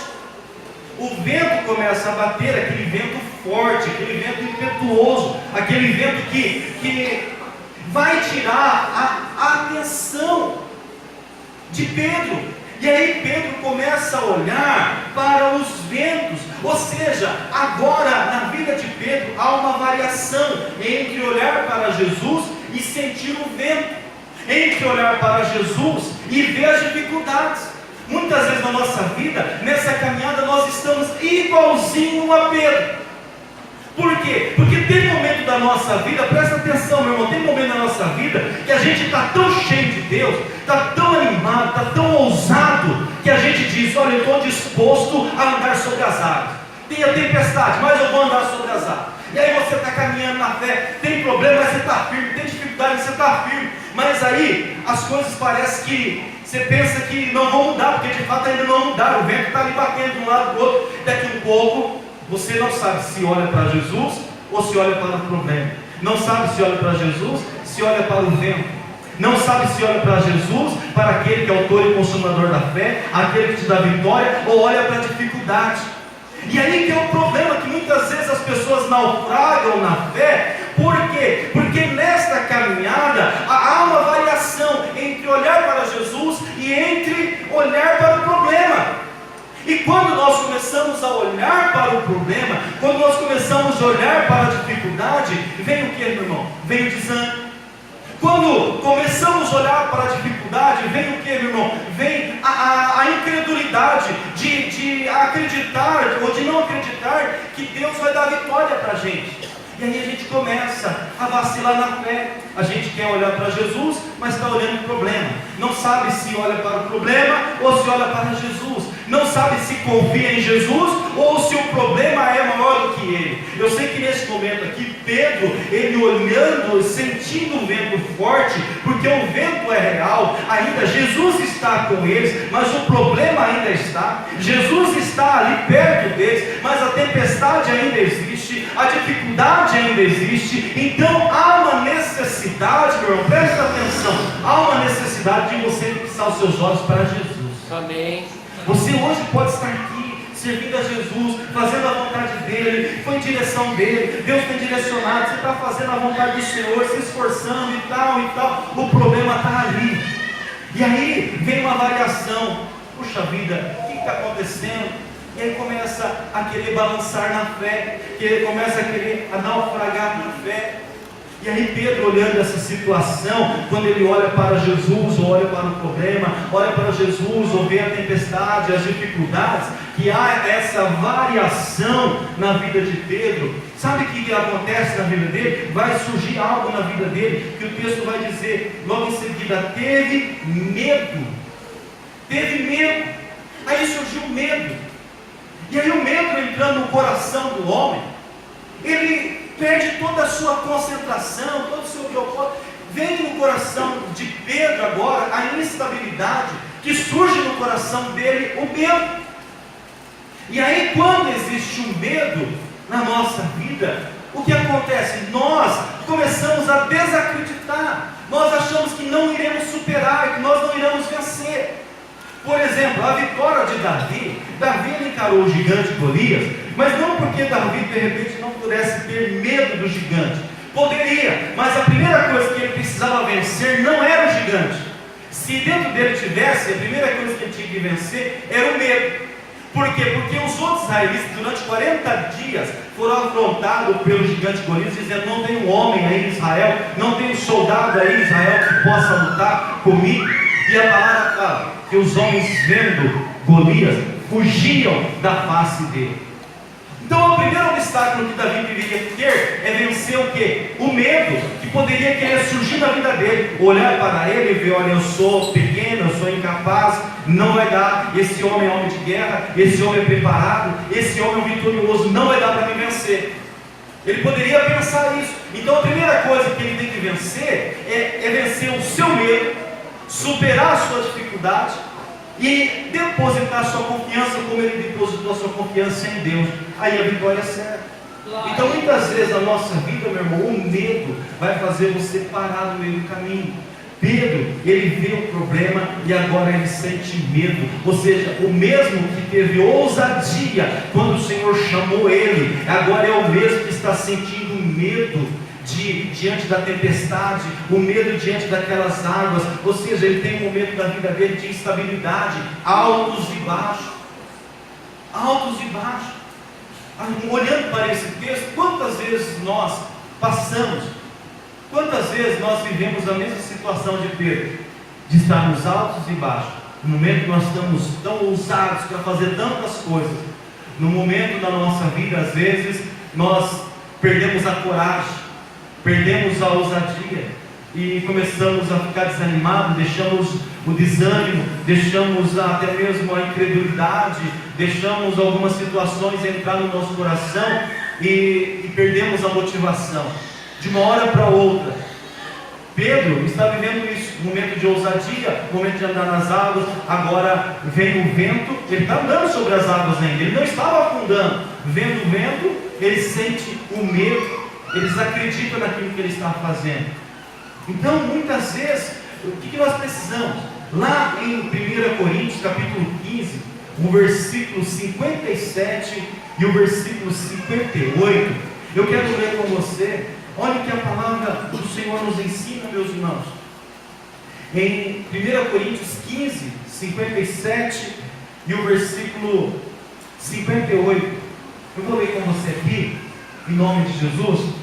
S2: o vento começa a bater, aquele vento forte, aquele vento impetuoso, aquele vento que vai tirar a atenção de Pedro. E aí Pedro começa a olhar para os ventos, ou seja, agora na vida de Pedro há uma variação entre olhar para Jesus e sentir o vento, entre olhar para Jesus e ver as dificuldades. Muitas vezes na nossa vida, nessa caminhada, nós estamos igualzinho a Pedro. Por quê? Porque tem momento da nossa vida, presta atenção, meu irmão, tem momento da nossa vida que a gente está tão cheio de Deus, está tão animado, está tão ousado, que a gente diz: olha, eu estou disposto a andar sobre as águas. Tem a tempestade, mas eu vou andar sobre as águas. E aí você está caminhando na fé, tem problema, mas você está firme, tem dificuldade, mas você está firme. Mas aí as coisas parecem que você pensa que não vão mudar, porque de fato ainda não mudaram. O vento está ali batendo de um lado do outro. Daqui um pouco você não sabe se olha para Jesus ou se olha para o problema. Não sabe se olha para Jesus, se olha para o vento. Não sabe se olha para Jesus, para aquele que é autor e consumador da fé, aquele que te dá vitória, ou olha para a dificuldade. E aí que é o problema, que muitas vezes as pessoas naufragam na fé. Por quê? Porque nesta caminhada há uma variação entre olhar para Jesus e entre olhar para o problema. E quando nós começamos a olhar para o problema, quando nós começamos a olhar para a dificuldade, vem o que, meu irmão? Vem o desânimo. Quando começamos a olhar para a dificuldade, vem o que, meu irmão? Vem a incredulidade de acreditar ou de não acreditar que Deus vai dar vitória para a gente. E aí a gente começa a vacilar na fé. A gente quer olhar para Jesus, mas está olhando o problema. Não sabe se olha para o problema ou se olha para Jesus. Não sabe se confia em Jesus ou se o problema é maior do que ele. Eu sei que nesse momento aqui, Pedro, ele olhando, sentindo o vento forte, porque o vento é real, ainda Jesus está com eles, mas o problema ainda está. Jesus está ali perto deles, mas a tempestade ainda existe, a dificuldade ainda existe. Então há uma necessidade, meu irmão, presta atenção, há uma necessidade de você fixar os seus olhos para Jesus.
S4: Amém.
S2: Você hoje pode estar aqui, servindo a Jesus, fazendo a vontade dEle, foi em direção dEle, Deus tem direcionado, você está fazendo a vontade do Senhor, se esforçando e tal, o problema está ali. E aí vem uma variação, puxa vida, o que está acontecendo? E aí começa a querer balançar na fé, começa a querer naufragar na fé. E aí Pedro, olhando essa situação, quando ele olha para Jesus, ou olha para o problema, olha para Jesus, ou vê a tempestade, as dificuldades, que há essa variação na vida de Pedro, sabe o que acontece na vida dele? Vai surgir algo na vida dele, que o texto vai dizer, logo em seguida, teve medo, aí surgiu medo, e aí o medo entrando no coração do homem, ele perde toda a sua concentração, todo o seu propósito. Vem no coração de Pedro agora a instabilidade que surge no coração dele, o medo. E aí, quando existe um medo na nossa vida, o que acontece? Nós começamos a desacreditar, nós achamos que não iremos superar, que nós não iremos vencer. Por exemplo, a vitória de Davi ele encarou o gigante Golias, mas não porque Davi de repente não pudesse ter medo do gigante, poderia, mas a primeira coisa que ele precisava vencer não era o gigante. Se dentro dele tivesse, a primeira coisa que ele tinha que vencer era o medo. Por quê? Porque os outros israelitas durante 40 dias foram afrontados pelo gigante Golias, dizendo: não tem um homem aí em Israel, não tem um soldado aí em Israel que possa lutar comigo. E a palavra fala que os homens, vendo Golias, fugiam da face dele. Então o primeiro obstáculo que Davi deveria ter é vencer o quê? O medo que poderia querer surgir na vida dele. Olhar para ele e ver: olha, eu sou pequeno, eu sou incapaz, não vai dar. Esse homem é homem de guerra, esse homem é preparado, esse homem é vitorioso, não vai dar para me vencer. Ele poderia pensar isso. Então a primeira coisa que ele tem que vencer é vencer o seu medo, superar a sua dificuldade e depositar a sua confiança como ele depositou a sua confiança em Deus. Aí a vitória é certa. Então muitas vezes na nossa vida, meu irmão, o medo vai fazer você parar no meio do caminho. Pedro, ele vê o problema e agora ele sente medo, ou seja, o mesmo que teve ousadia quando o Senhor chamou ele, agora é o mesmo que está sentindo medo diante da tempestade, o medo diante daquelas águas. Ou seja, ele tem um momento da vida dele de instabilidade, altos e baixos. Olhando para esse texto, quantas vezes nós passamos, quantas vezes nós vivemos a mesma situação de Pedro, de estarmos altos e baixos, no momento que nós estamos tão ousados para fazer tantas coisas, no momento da nossa vida, às vezes, nós perdemos a coragem, perdemos a ousadia e começamos a ficar desanimados, deixamos o desânimo, deixamos até mesmo a incredulidade, deixamos algumas situações entrar no nosso coração e perdemos a motivação. De uma hora para outra, Pedro está vivendo isso, momento de ousadia, momento de andar nas águas. Agora vem o vento, ele está andando sobre as águas ainda, ele não estava afundando. Vendo o vento, ele sente o medo, ele desacredita naquilo que ele está fazendo. Então muitas vezes, o que nós precisamos? Lá em 1 Coríntios capítulo 15, o versículo 57 e o versículo 58, eu quero ler com você. Olha o que a palavra do Senhor nos ensina, meus irmãos. Em 1 Coríntios 15, 57 e o versículo 58. Eu vou ler com você aqui, em nome de Jesus.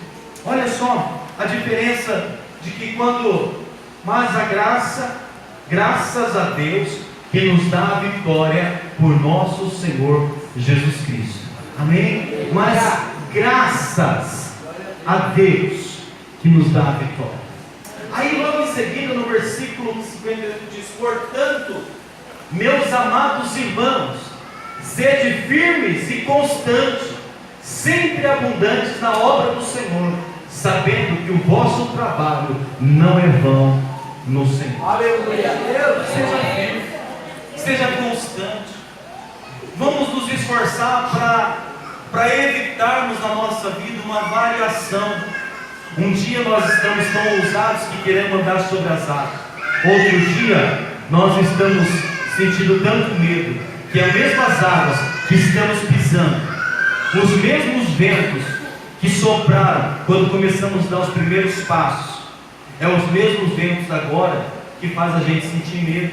S2: Olha só a diferença de que mas a graças a Deus que nos dá a vitória por nosso Senhor Jesus Cristo. Amém? Mas graças a Deus que nos dá a vitória. Aí logo em seguida no versículo 58 diz: portanto, meus amados irmãos, sede firmes e constantes, sempre abundantes na obra do Senhor, sabendo que o vosso trabalho não é vão no Senhor.
S4: Aleluia.
S2: Seja firme, seja constante. Vamos nos esforçar para evitarmos na nossa vida uma variação. Um dia nós estamos tão ousados que queremos andar sobre as águas, outro dia nós estamos sentindo tanto medo, que as mesmas águas que estamos pisando, os mesmos ventos que sopraram quando começamos a dar os primeiros passos, é os mesmos ventos agora que faz a gente sentir medo,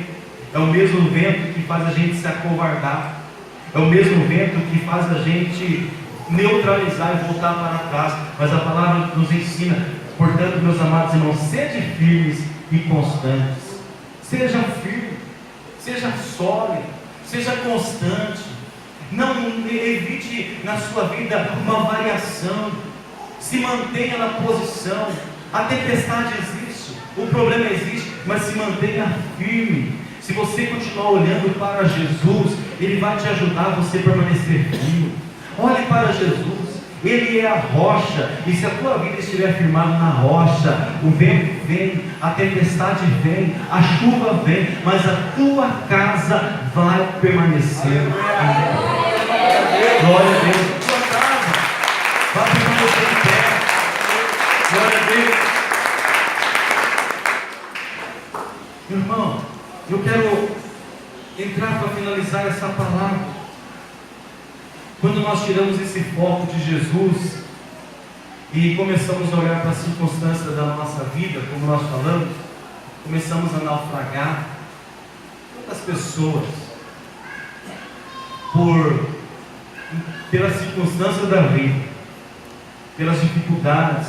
S2: é o mesmo vento que faz a gente se acovardar, é o mesmo vento que faz a gente neutralizar e voltar para trás. Mas a palavra nos ensina, portanto, meus amados irmãos, sejam firmes e constantes, sejam firmes, seja sólido, seja constante, não evite na sua vida uma variação, se mantenha na posição. A tempestade existe, o problema existe, mas se mantenha firme. Se você continuar olhando para Jesus, Ele vai te ajudar a você permanecer firme. Olhe para Jesus, Ele é a rocha, e se a tua vida estiver firmada na rocha, o vento vem, a tempestade vem, a chuva vem, mas a tua casa vai permanecer. Glória a Deus, a tua casa vai permanecer em pé. Glória a Deus. Irmão, eu quero entrar para finalizar essa palavra. Quando nós tiramos esse foco de Jesus e começamos a olhar para as circunstâncias da nossa vida, como nós falamos, começamos a naufragar. Quantas pessoas, pelas circunstâncias da vida, pelas dificuldades,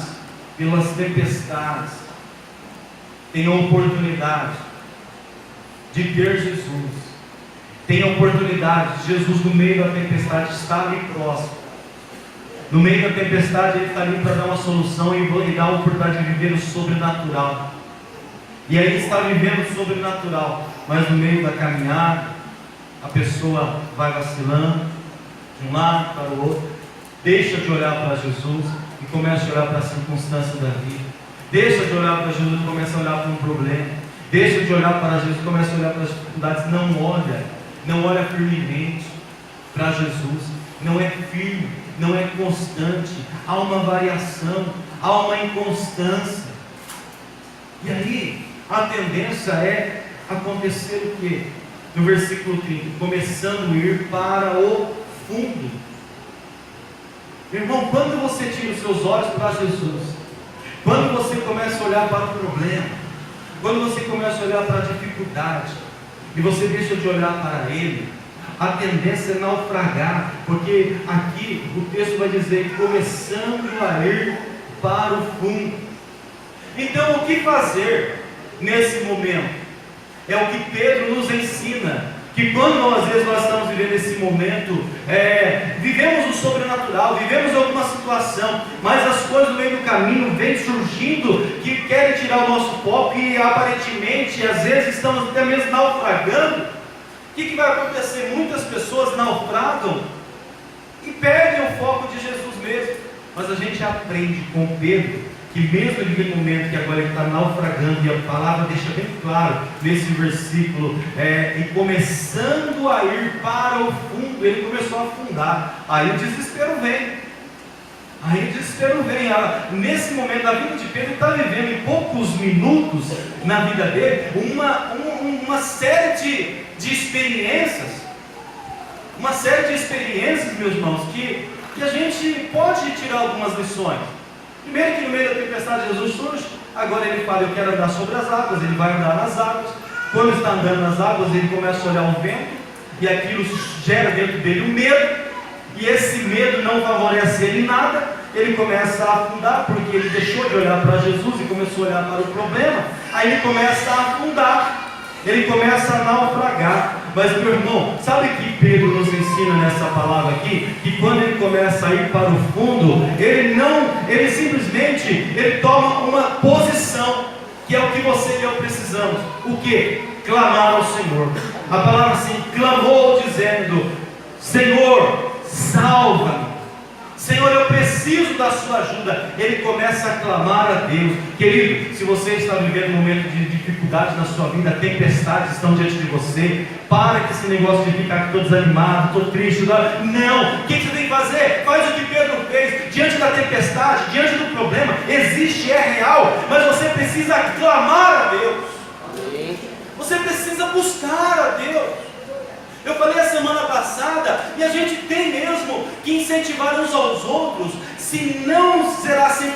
S2: pelas tempestades, têm a oportunidade de ter Jesus, tem a oportunidade de Jesus no meio da tempestade estar ali próximo. No meio da tempestade Ele está ali para dar uma solução e dar a oportunidade de viver o sobrenatural. E aí está vivendo o sobrenatural, mas no meio da caminhada a pessoa vai vacilando de um lado para o outro, deixa de olhar para Jesus e começa a olhar para as circunstâncias da vida, deixa de olhar para Jesus e começa a olhar para um problema, deixa de olhar para Jesus e começa a olhar para as dificuldades. Não olha firmemente para Jesus, não é firme, não é constante, há uma variação, há uma inconstância. E aí a tendência é acontecer o quê? No versículo 30, começando a ir para o fundo. Irmão, quando você tira os seus olhos para Jesus, quando você começa a olhar para o problema, quando você começa a olhar para a dificuldade, e você deixa de olhar para Ele, a tendência é naufragar, porque aqui o texto vai dizer, começando a ir para o fundo. Então o que fazer nesse momento? É o que Pedro nos ensina, que quando às vezes nós estamos vivendo esse momento, vivemos o sobrenatural, vivemos alguma situação, mas as coisas no meio do caminho vêm surgindo, que querem tirar o nosso foco, e aparentemente, às vezes estamos até mesmo naufragando. O que vai acontecer? Muitas pessoas naufragam e perdem o foco de Jesus mesmo, mas a gente aprende com Pedro, que mesmo naquele momento que agora ele está naufragando, e a palavra deixa bem claro nesse versículo, e começando a ir para o fundo, ele começou a afundar. Aí o desespero vem. Nesse momento da vida de Pedro, está vivendo em poucos minutos na vida dele uma série de experiências. Uma série de experiências, meus irmãos, que a gente pode tirar algumas lições. Primeiro que no meio da tempestade Jesus surge, agora ele fala, eu quero andar sobre as águas, ele vai andar nas águas. Quando está andando nas águas, ele começa a olhar o vento, e aquilo gera dentro dele um medo, e esse medo não favorece ele em nada, ele começa a afundar, porque ele deixou de olhar para Jesus e começou a olhar para o problema, aí ele começa a afundar, ele começa a naufragar. Mas meu irmão, sabe o que Pedro nos ensina nessa palavra aqui? Que quando ele começa a ir para o fundo, ele simplesmente toma uma posição, que é o que você e eu precisamos. O que? Clamar ao Senhor. A palavra assim, clamou dizendo, Senhor, salva-me. Senhor, eu preciso da sua ajuda. Ele começa a clamar a Deus. Querido, se você está vivendo um momento de dificuldade na sua vida, tempestades estão diante de você, para com esse negócio de ficar todo desanimado, todo triste. Não, o que você tem que fazer? Faz o que Pedro fez. Diante da tempestade, diante do problema, existe, é real, mas você precisa clamar a Deus. Você
S3: Você precisa buscar a Deus. Eu falei a semana passada, e a gente tem mesmo que incentivar uns aos outros. Se não será 100%,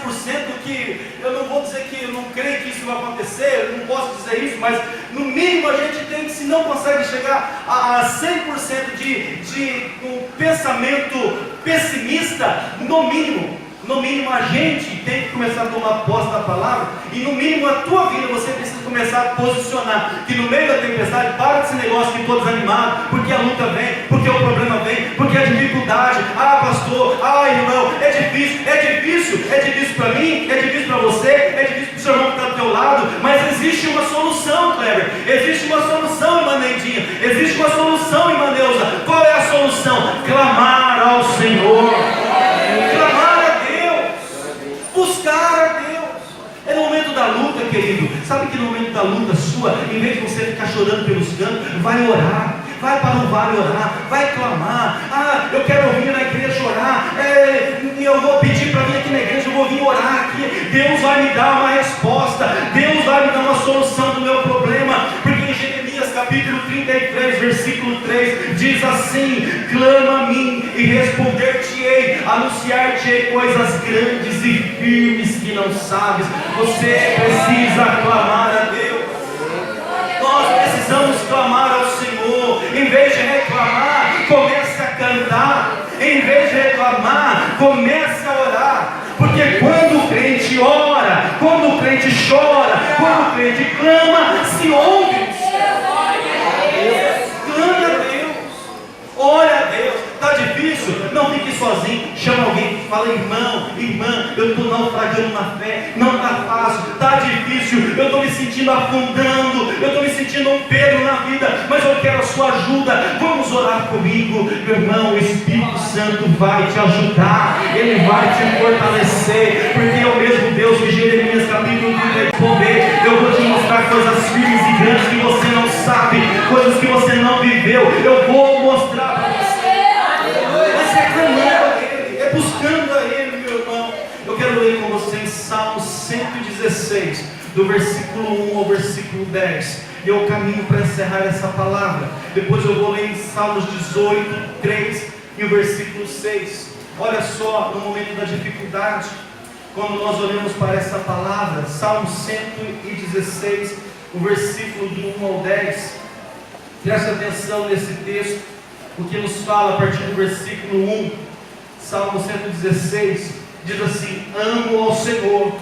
S3: que eu não vou dizer que eu não creio que isso vai acontecer, eu não posso dizer isso, mas no mínimo a gente tem que, se não consegue chegar a 100% de um pensamento pessimista, no mínimo a gente tem que começar a tomar posse da palavra, e no mínimo a tua vida você precisa começar a posicionar, que no meio da tempestade, para desse negócio que estou desanimado, porque a luta vem, porque o problema vem, porque a dificuldade, pastor, irmão, é difícil para mim, é difícil para você, é difícil para o seu irmão que está do teu lado, mas existe uma solução, Kleber, existe uma solução, irmã Neidinha, existe uma solução, irmã Neuza. Qual é a solução? Clamar ao Senhor, clamar a Deus, buscar a Deus. É no momento da luta, querido. Sabe que no momento da luta sua, em vez de você ficar chorando pelos cantos, vai orar, vai para o vale orar, vai clamar. Eu quero vir na igreja orar, eu vou pedir para vir aqui na igreja, eu vou vir orar aqui. Deus vai me dar uma resposta, Deus vai me dar uma solução do meu problema, porque em Jeremias capítulo 33, versículo 3, diz assim: clama a mim e responder-te-ei, anunciar-te-ei coisas grandes e firmes que não sabes. Você precisa clamar a Deus. Nós precisamos clamar ao Senhor. Em vez de reclamar, comece a cantar. Em vez de reclamar, comece a orar. Porque quando o crente ora, quando o crente chora, quando o crente clama, se ouve. Clame a Deus, ore a Deus. Está difícil? Não fique sozinho. Chama alguém, fala: irmão, irmã, eu estou naufragando na fé, não está fácil, está difícil, eu estou me sentindo afundando, eu estou me sentindo um Pedro na vida, mas eu quero a sua ajuda. Vamos orar comigo, meu irmão. O Espírito Santo vai te ajudar, ele vai te fortalecer, porque é o mesmo Deus que Jeremias capítulo 1 vai responder: eu vou te mostrar coisas firmes e grandes que você não sabe, coisas que você não viveu, eu vou mostrar para você. Mas é clamando a Ele, é buscando a Ele, meu irmão. Eu quero ler com você em Salmo 116, do versículo 1 ao versículo 10. E eu caminho para encerrar essa palavra. Depois eu vou ler em Salmos 18, 3 e o versículo 6. Olha só, no momento da dificuldade, quando nós olhamos para essa palavra, Salmo 116, o versículo do 1 ao 10. Preste atenção nesse texto, o que nos fala a partir do versículo 1. Salmo 116 diz assim: amo ao Senhor,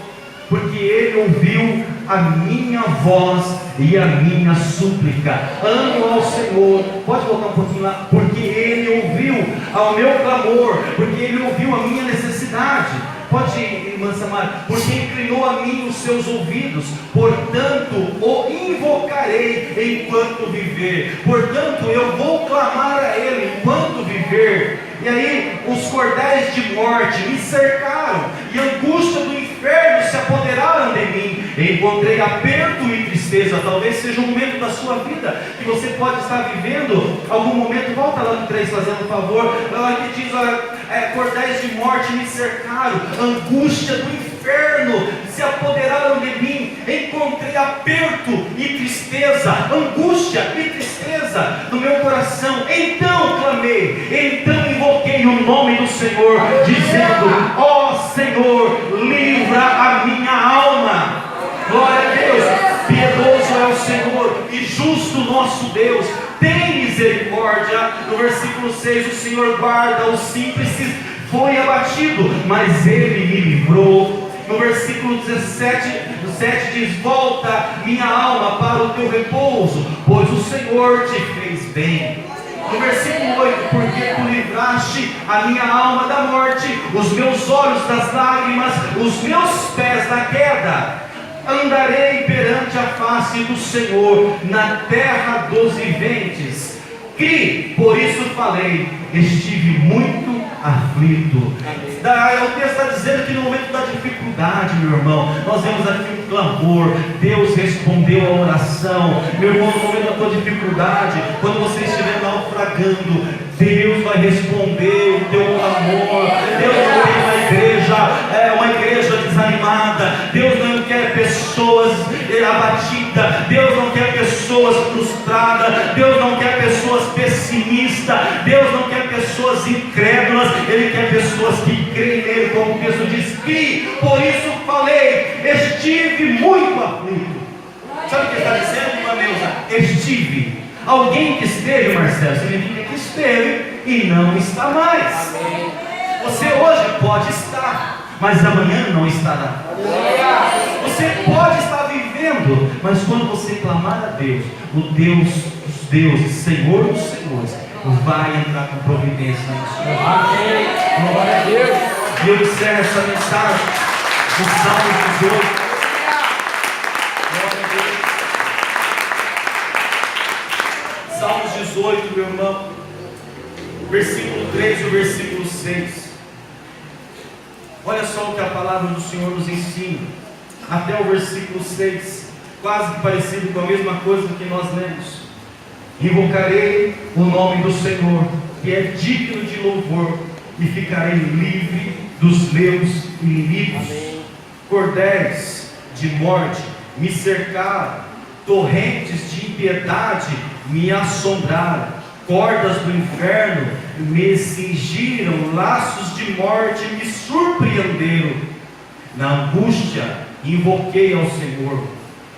S3: porque Ele ouviu a minha voz e a minha súplica. Amo ao Senhor, pode voltar um pouquinho lá, porque Ele ouviu ao meu clamor, porque Ele ouviu a minha necessidade. Pode ir, irmã Samara. Porque inclinou a mim os seus ouvidos, portanto o invocarei enquanto viver. Portanto eu vou clamar a Ele enquanto viver. E aí os cordéis de morte me cercaram, e a angústia do inferno se apoderaram de mim. Encontrei aperto e tristeza. Talvez seja um momento da sua vida que você pode estar vivendo algum momento. Volta lá no 3, fazendo um favor. Lá que diz: cordéis de morte me cercaram, angústia do inferno se apoderaram de mim. Encontrei aperto e tristeza, angústia e tristeza no meu coração. Então clamei, então invoquei o nome do Senhor, dizendo: ó Senhor, livra a minha alma. Glória a Deus. Piedoso é o Senhor e justo nosso Deus, tem misericórdia. No versículo 6, o Senhor guarda os simples, foi abatido, mas Ele me livrou. No versículo 17 diz: volta minha alma para o teu repouso, pois o Senhor te fez bem. No versículo 8: porque tu livraste a minha alma da morte, os meus olhos das lágrimas, os meus pés da queda. Andarei perante a face do Senhor na terra dos viventes. Criei, por isso falei, estive muito aflito. O texto está dizendo que no momento da dificuldade, meu irmão, nós vemos aqui um clamor. Deus respondeu a oração. Meu irmão, no momento da tua dificuldade, quando você estiver naufragando, Deus vai responder o teu clamor. Deus não tem uma igreja desanimada. Deus não quer pessoas abatidas. Deus não quer pessoas pessoas frustradas, Deus não quer pessoas pessimistas, Deus não quer pessoas incrédulas, Ele quer pessoas que creem nele, como o texto diz, que por isso falei, estive muito aflito. Sabe o que está dizendo, irmã Neuza? Estive. Alguém que esteve, Marcelo, significa que esteve e não está mais.
S4: Amém.
S3: Você hoje pode estar, mas amanhã não estará. Você pode estar vivendo, mas quando você clamar a Deus, o Deus dos deuses, Senhor dos senhores, vai entrar com providência na sua vida.
S4: Amém. Glória a Deus.
S3: E eu encerro essa mensagem no Salmo 18. Salmos 18, meu irmão, versículo 3 e o versículo 6. Olha só o que a palavra do Senhor nos ensina, até o versículo 6, quase parecido com a mesma coisa que nós lemos. Invocarei o nome do Senhor, que é digno de louvor, e ficarei livre dos meus inimigos. Cordéis de morte me cercaram, torrentes de impiedade me assombraram, cordas do inferno me cingiram, laços de morte me surpreenderam. Na angústia invoquei ao Senhor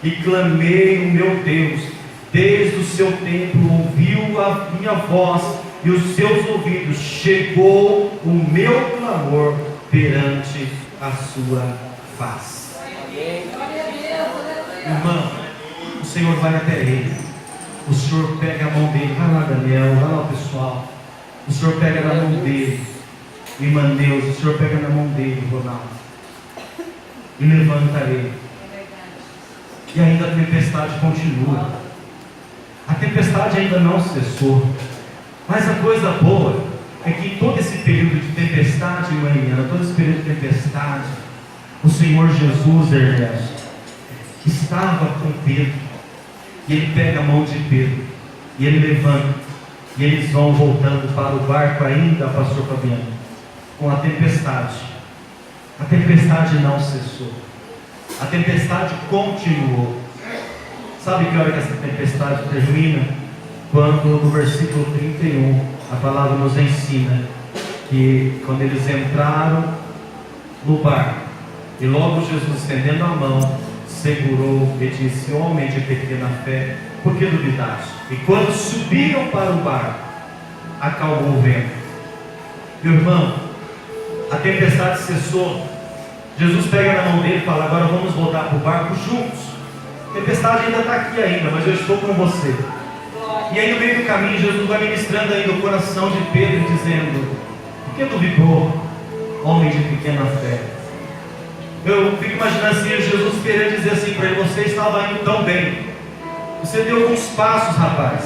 S3: e clamei o meu Deus. Desde o seu templo ouviu a minha voz e os seus ouvidos chegou o meu clamor perante a sua face. Irmão, o Senhor vai até ele. O Senhor pega a mão dele. Vai lá, Daniel, vai lá, pessoal. O Senhor pega na mão dele. Irmã Neuza, o Senhor pega na mão dele, Ronaldo, e levanta ele. E ainda a tempestade continua. A tempestade ainda não cessou. Mas a coisa boa é que em todo esse período de tempestade, irmã, todo esse período de tempestade, o Senhor Jesus, Ernesto, estava com Pedro. E ele pega a mão de Pedro, e ele levanta, e eles vão voltando para o barco ainda, pastor Fabiano, com a tempestade. A tempestade não cessou. A tempestade continuou. Sabe que hora que essa tempestade termina? Quando no versículo 31 a palavra nos ensina que quando eles entraram no barco, e logo Jesus estendendo a mão, segurou e disse: homem de pequena fé, por que duvidaste? E quando subiram para o barco, acalmou o vento. Meu irmão, a tempestade cessou. Jesus pega na mão dele e fala: agora vamos voltar para o barco juntos. A tempestade ainda está aqui ainda, mas eu estou com você. E aí no meio do caminho Jesus vai ministrando ainda o coração de Pedro, dizendo: por que duvidou, homem de pequena fé? Eu fico imaginando assim, Jesus querendo dizer assim para ele: você estava indo tão bem, você deu alguns passos, rapaz,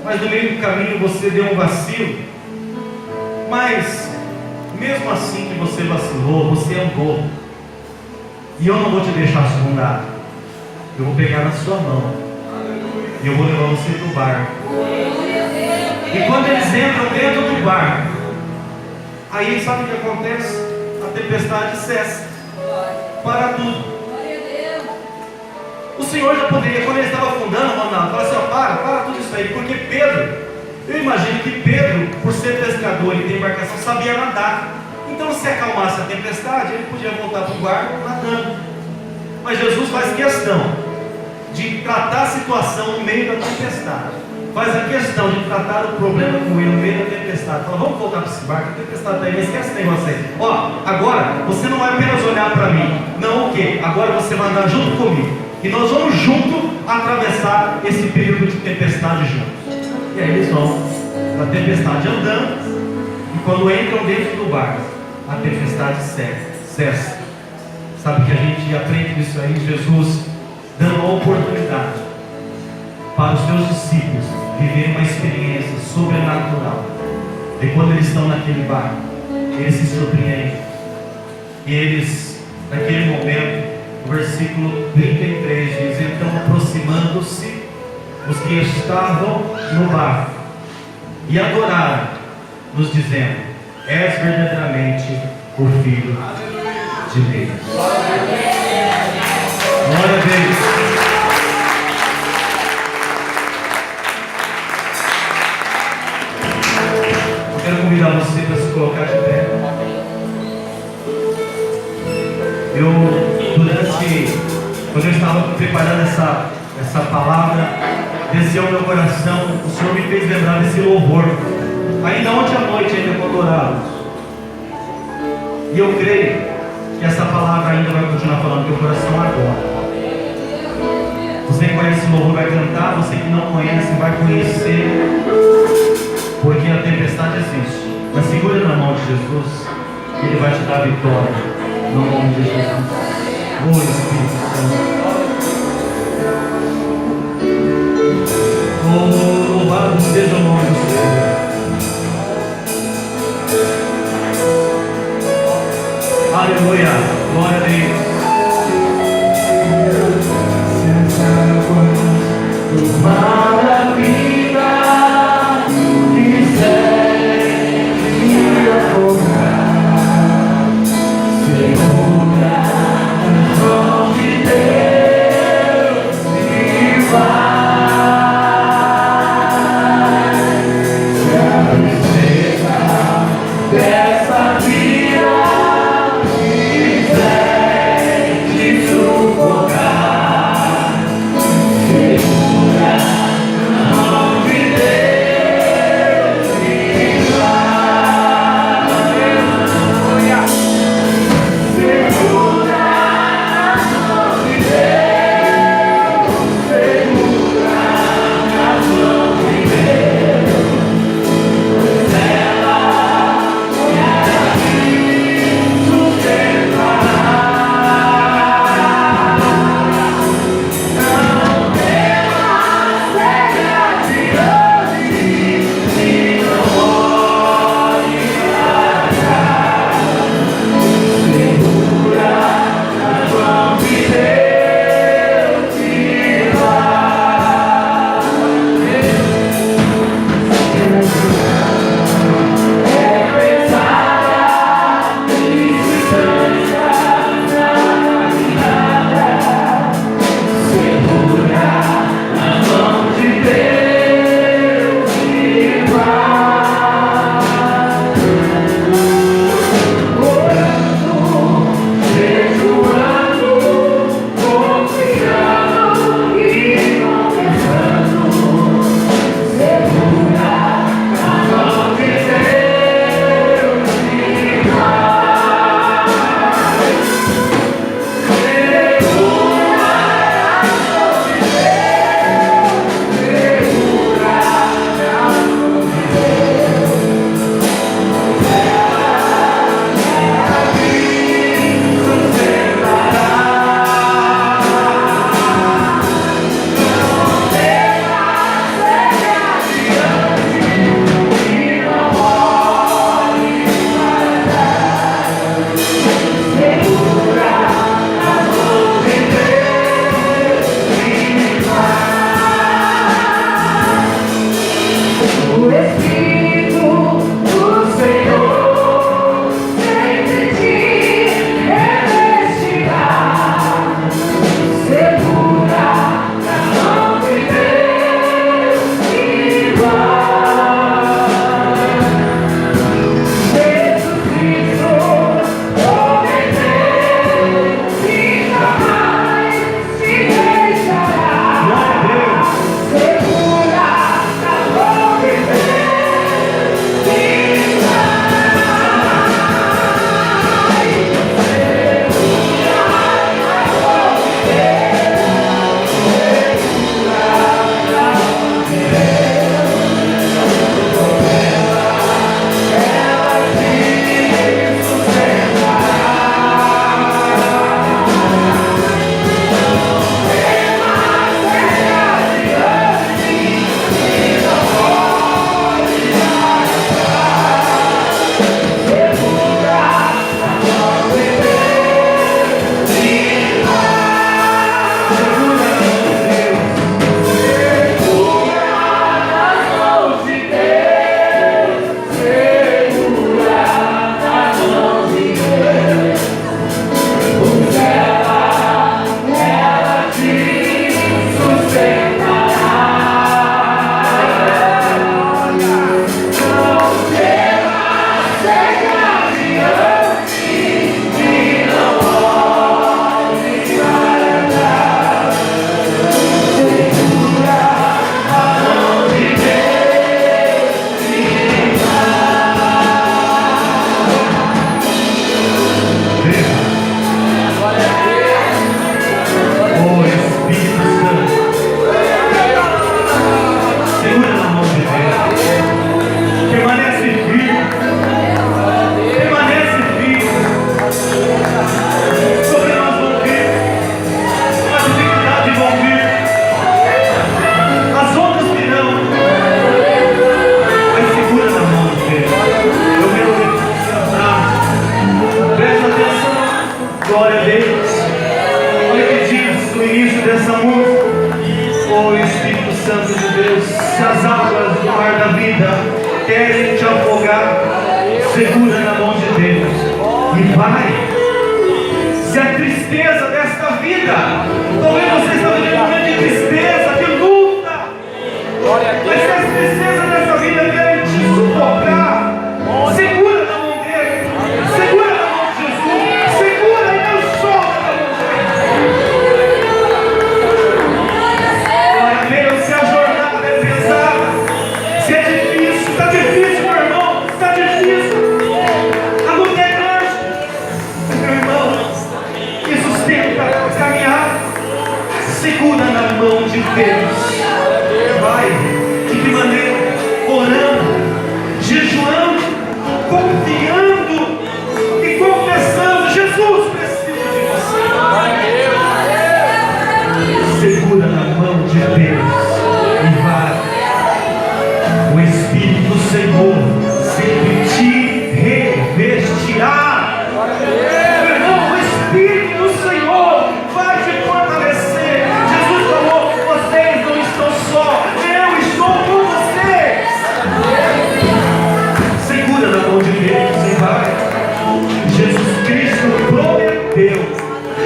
S3: mas no meio do caminho você deu um vacilo. Mas mesmo assim que você vacilou, você andou, e eu não vou te deixar afundar. Eu vou pegar na sua mão e eu vou levar você para o barco. E quando eles entram dentro do barco, aí sabe o que acontece? A tempestade cessa, para tudo. O Senhor já poderia, quando ele estava afundando, mandar, falar assim: ó, para tudo isso aí, porque Pedro, eu imagino que Pedro, por ser pescador e ter embarcação, sabia nadar. Então, se acalmasse a tempestade, ele podia voltar para o barco nadando. Mas Jesus faz questão de tratar a situação no meio da tempestade. Faz a questão de tratar o problema com ele no meio da tempestade. Fala: vamos voltar para esse barco, a tempestade está aí, mas esquece esse negócio aí. Ó, agora você não vai apenas olhar para mim. Não, o quê? Agora você vai andar junto comigo. E nós vamos junto atravessar esse período de tempestade juntos. E aí eles vão na tempestade andando. E quando entram dentro do barco, a tempestade cessa. Sabe que a gente aprende disso aí? Jesus dando a oportunidade para os seus discípulos viverem uma experiência sobrenatural. E quando eles estão naquele barco, eles se surpreendem. E eles, naquele momento, no versículo 33 diz: então aproximando-se os que estavam no barco e adoraram, nos dizendo: és verdadeiramente o Filho de Deus. Glória a Deus.
S2: Quando eu estava preparando essa palavra, desceu ao meu coração, o Senhor me fez lembrar desse louvor. Ainda ontem à noite, ainda quando orávamos. E eu creio que essa palavra ainda vai continuar falando no teu coração agora. Você que conhece o louvor vai cantar, você que não conhece vai conhecer, porque a tempestade existe. Mas segura na mão de Jesus, e Ele vai te dar a vitória, no nome de Jesus. Oh Espírito Santo. Oh, louvado seja o nome do Senhor. Aleluia, glória a Deus. Maravilha, quiser me afogar, segura as mãos de Deus e vai. Se a tristeza dessa vida quiser te sufocar, segura Glória a Deus. Olha o que diz no início dessa música. Oh Espírito Santo de Deus, se as águas do mar da vida querem te afogar, segura na mão de Deus e vai. Se a tristeza desta vida, talvez você está vivendo um momento de tristeza, de luta, mas se as tristezas dessa vida querem te sufocar, segura na mão dele, segura na mão de Jesus, segura e não solta na mão dele. Glória a Deus. Se a jornada é pesada, se é difícil, está difícil, meu irmão, está difícil, a luta é grande, meu irmão, que sustenta a caminhada, segura na mão de Deus. Vai, de que maneira? Orando, jejuando, confiando e confessando: Jesus, preciso de você. Segura na mão de Deus e vai. O Espírito do Senhor sempre te revestirá. Meu irmão, o Espírito do Senhor vai te fortalecer. Jesus falou: vocês não estão só, eu estou com vocês. Segura na mão de Deus e vai. Jesus Cristo prometeu.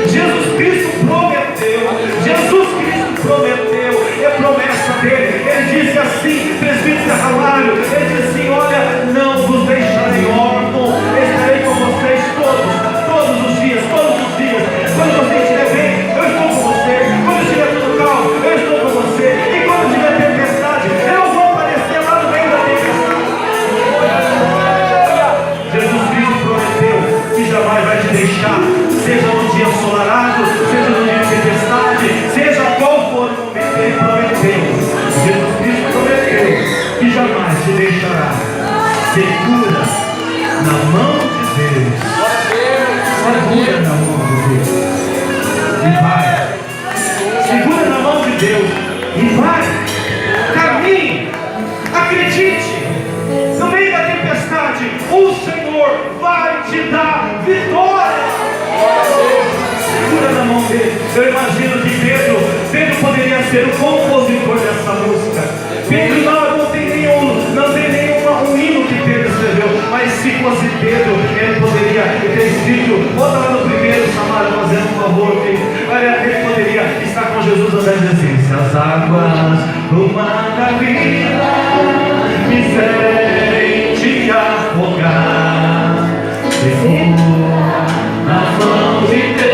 S2: Jesus Cristo prometeu. Jesus Cristo prometeu. É promessa dele. Ele disse assim, presbítero Ramalho, ele disse assim: olha, não vos deixarei órfão, estarei com vocês todos os dias. Quando você estiver bem, eu estou com você. Quando estiver tudo calmo, eu estou com você. E quando estiver tempestade, eu vou aparecer lá no meio da tempestade. Jesus Cristo prometeu que jamais vai te deixar, seja no dia ensolarado, seja no dia de tempestade, seja qual for o momento. Ele prometeu. Jesus Cristo prometeu que jamais te deixará. Segura na mão de Deus. Segura na mão de Deus e vai. Segura na mão de Deus e vai. Caminhe, acredite. No meio da tempestade, o Senhor vai te dar vitória. Segura na mão dele. Eu imagino que Pedro poderia ser o compositor dessa música. Pedro não tem nenhum hino que Pedro escreveu, mas se fosse Pedro, ele poderia ter escrito. Bota lá no primeiro, Samara, fazendo um favor, ele poderia estar com Jesus andando assim: se as águas do mar da vida quiserem te afogar, segura na mão de Deus.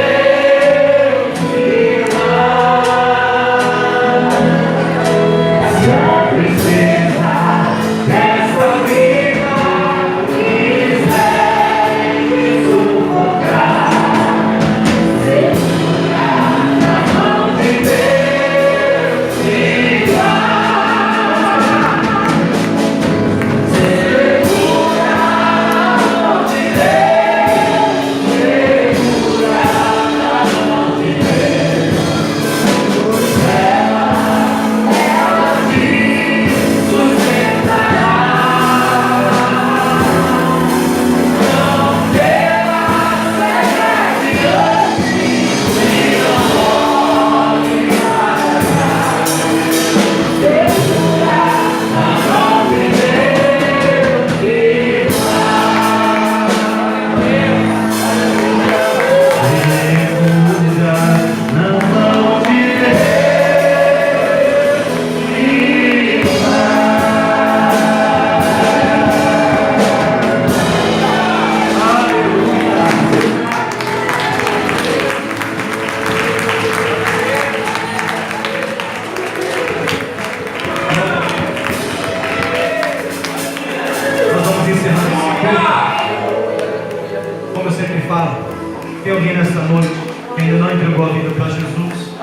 S2: Tem alguém nessa noite que ainda não entregou a vida para Jesus?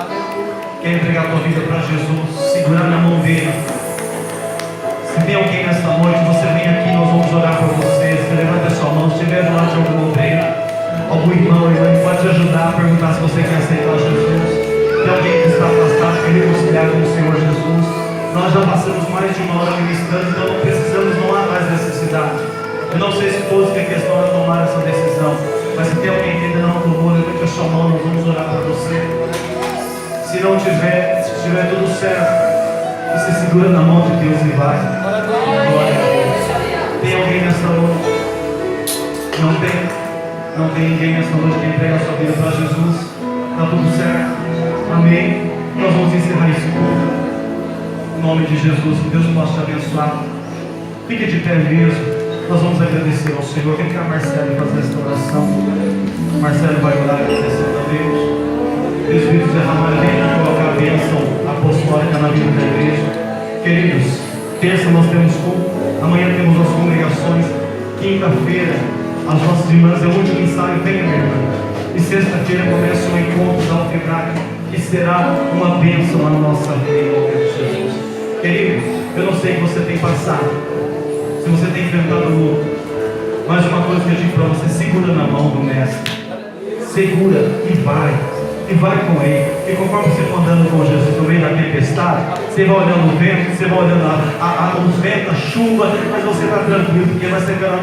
S2: Quer entregar a tua vida para Jesus? Segurar na mão dele. Se tem alguém nessa noite, você vem aqui, nós vamos orar por você. Você levanta a sua mão. Se estiver do lado de algum obreiro, algum irmão, ele pode te ajudar a perguntar se você quer aceitar Jesus. Tem alguém que está afastado, quer reconciliar com o Senhor Jesus? Nós já passamos mais de uma hora ministrando, então não precisamos, não há mais necessidade. Eu não sei se todos têm questão de tomar essa decisão. Mas se tem alguém que ainda não tomou, levante a sua mão, nós vamos orar para você. Se não tiver, se estiver tudo certo, você segura na mão de Deus e vai. Glória a Deus. Tem alguém nessa noite? Não tem? Não tem ninguém nessa noite que entrega a sua vida para Jesus? Está tudo certo? Amém? Nós vamos encerrar esse culto. Em nome de Jesus, que Deus possa te abençoar. Fique de pé mesmo. Nós vamos agradecer ao Senhor. Vem cá, Marcelo, fazer esta oração. Marcelo vai orar agradecendo a Deus. Espírito derramar, venha colocar a bênção apostólica na vida da igreja. Queridos, terça nós temos culto. Amanhã temos as congregações. Quinta-feira, as nossas irmãs, é o último ensaio, venha, minha irmã. E sexta-feira começa o encontro da Alfebrac, que será uma bênção na nossa vida, em nome de Jesus. Querido, eu não sei o que você tem passado, se você tem enfrentado luto, mas uma coisa que eu digo para você: segura na mão do Mestre, segura e vai com Ele. E conforme você for andando com Jesus no meio da tempestade, você vai olhando o vento, você vai olhando os ventos, a chuva, mas você está tranquilo, porque vai segurar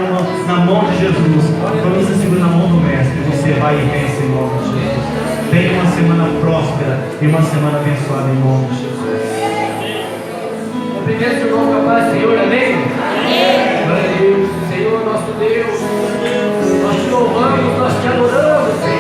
S2: na mão de Jesus. Quando você segura na mão do Mestre, você vai e vence em nome de Jesus. Tenha uma semana próspera e uma semana abençoada em nome de Jesus.
S4: Primeiro seu nome, capaz, Senhor, amém? Glória a Deus, Senhor, nosso Deus, nós te louvamos, nós te adoramos, Senhor.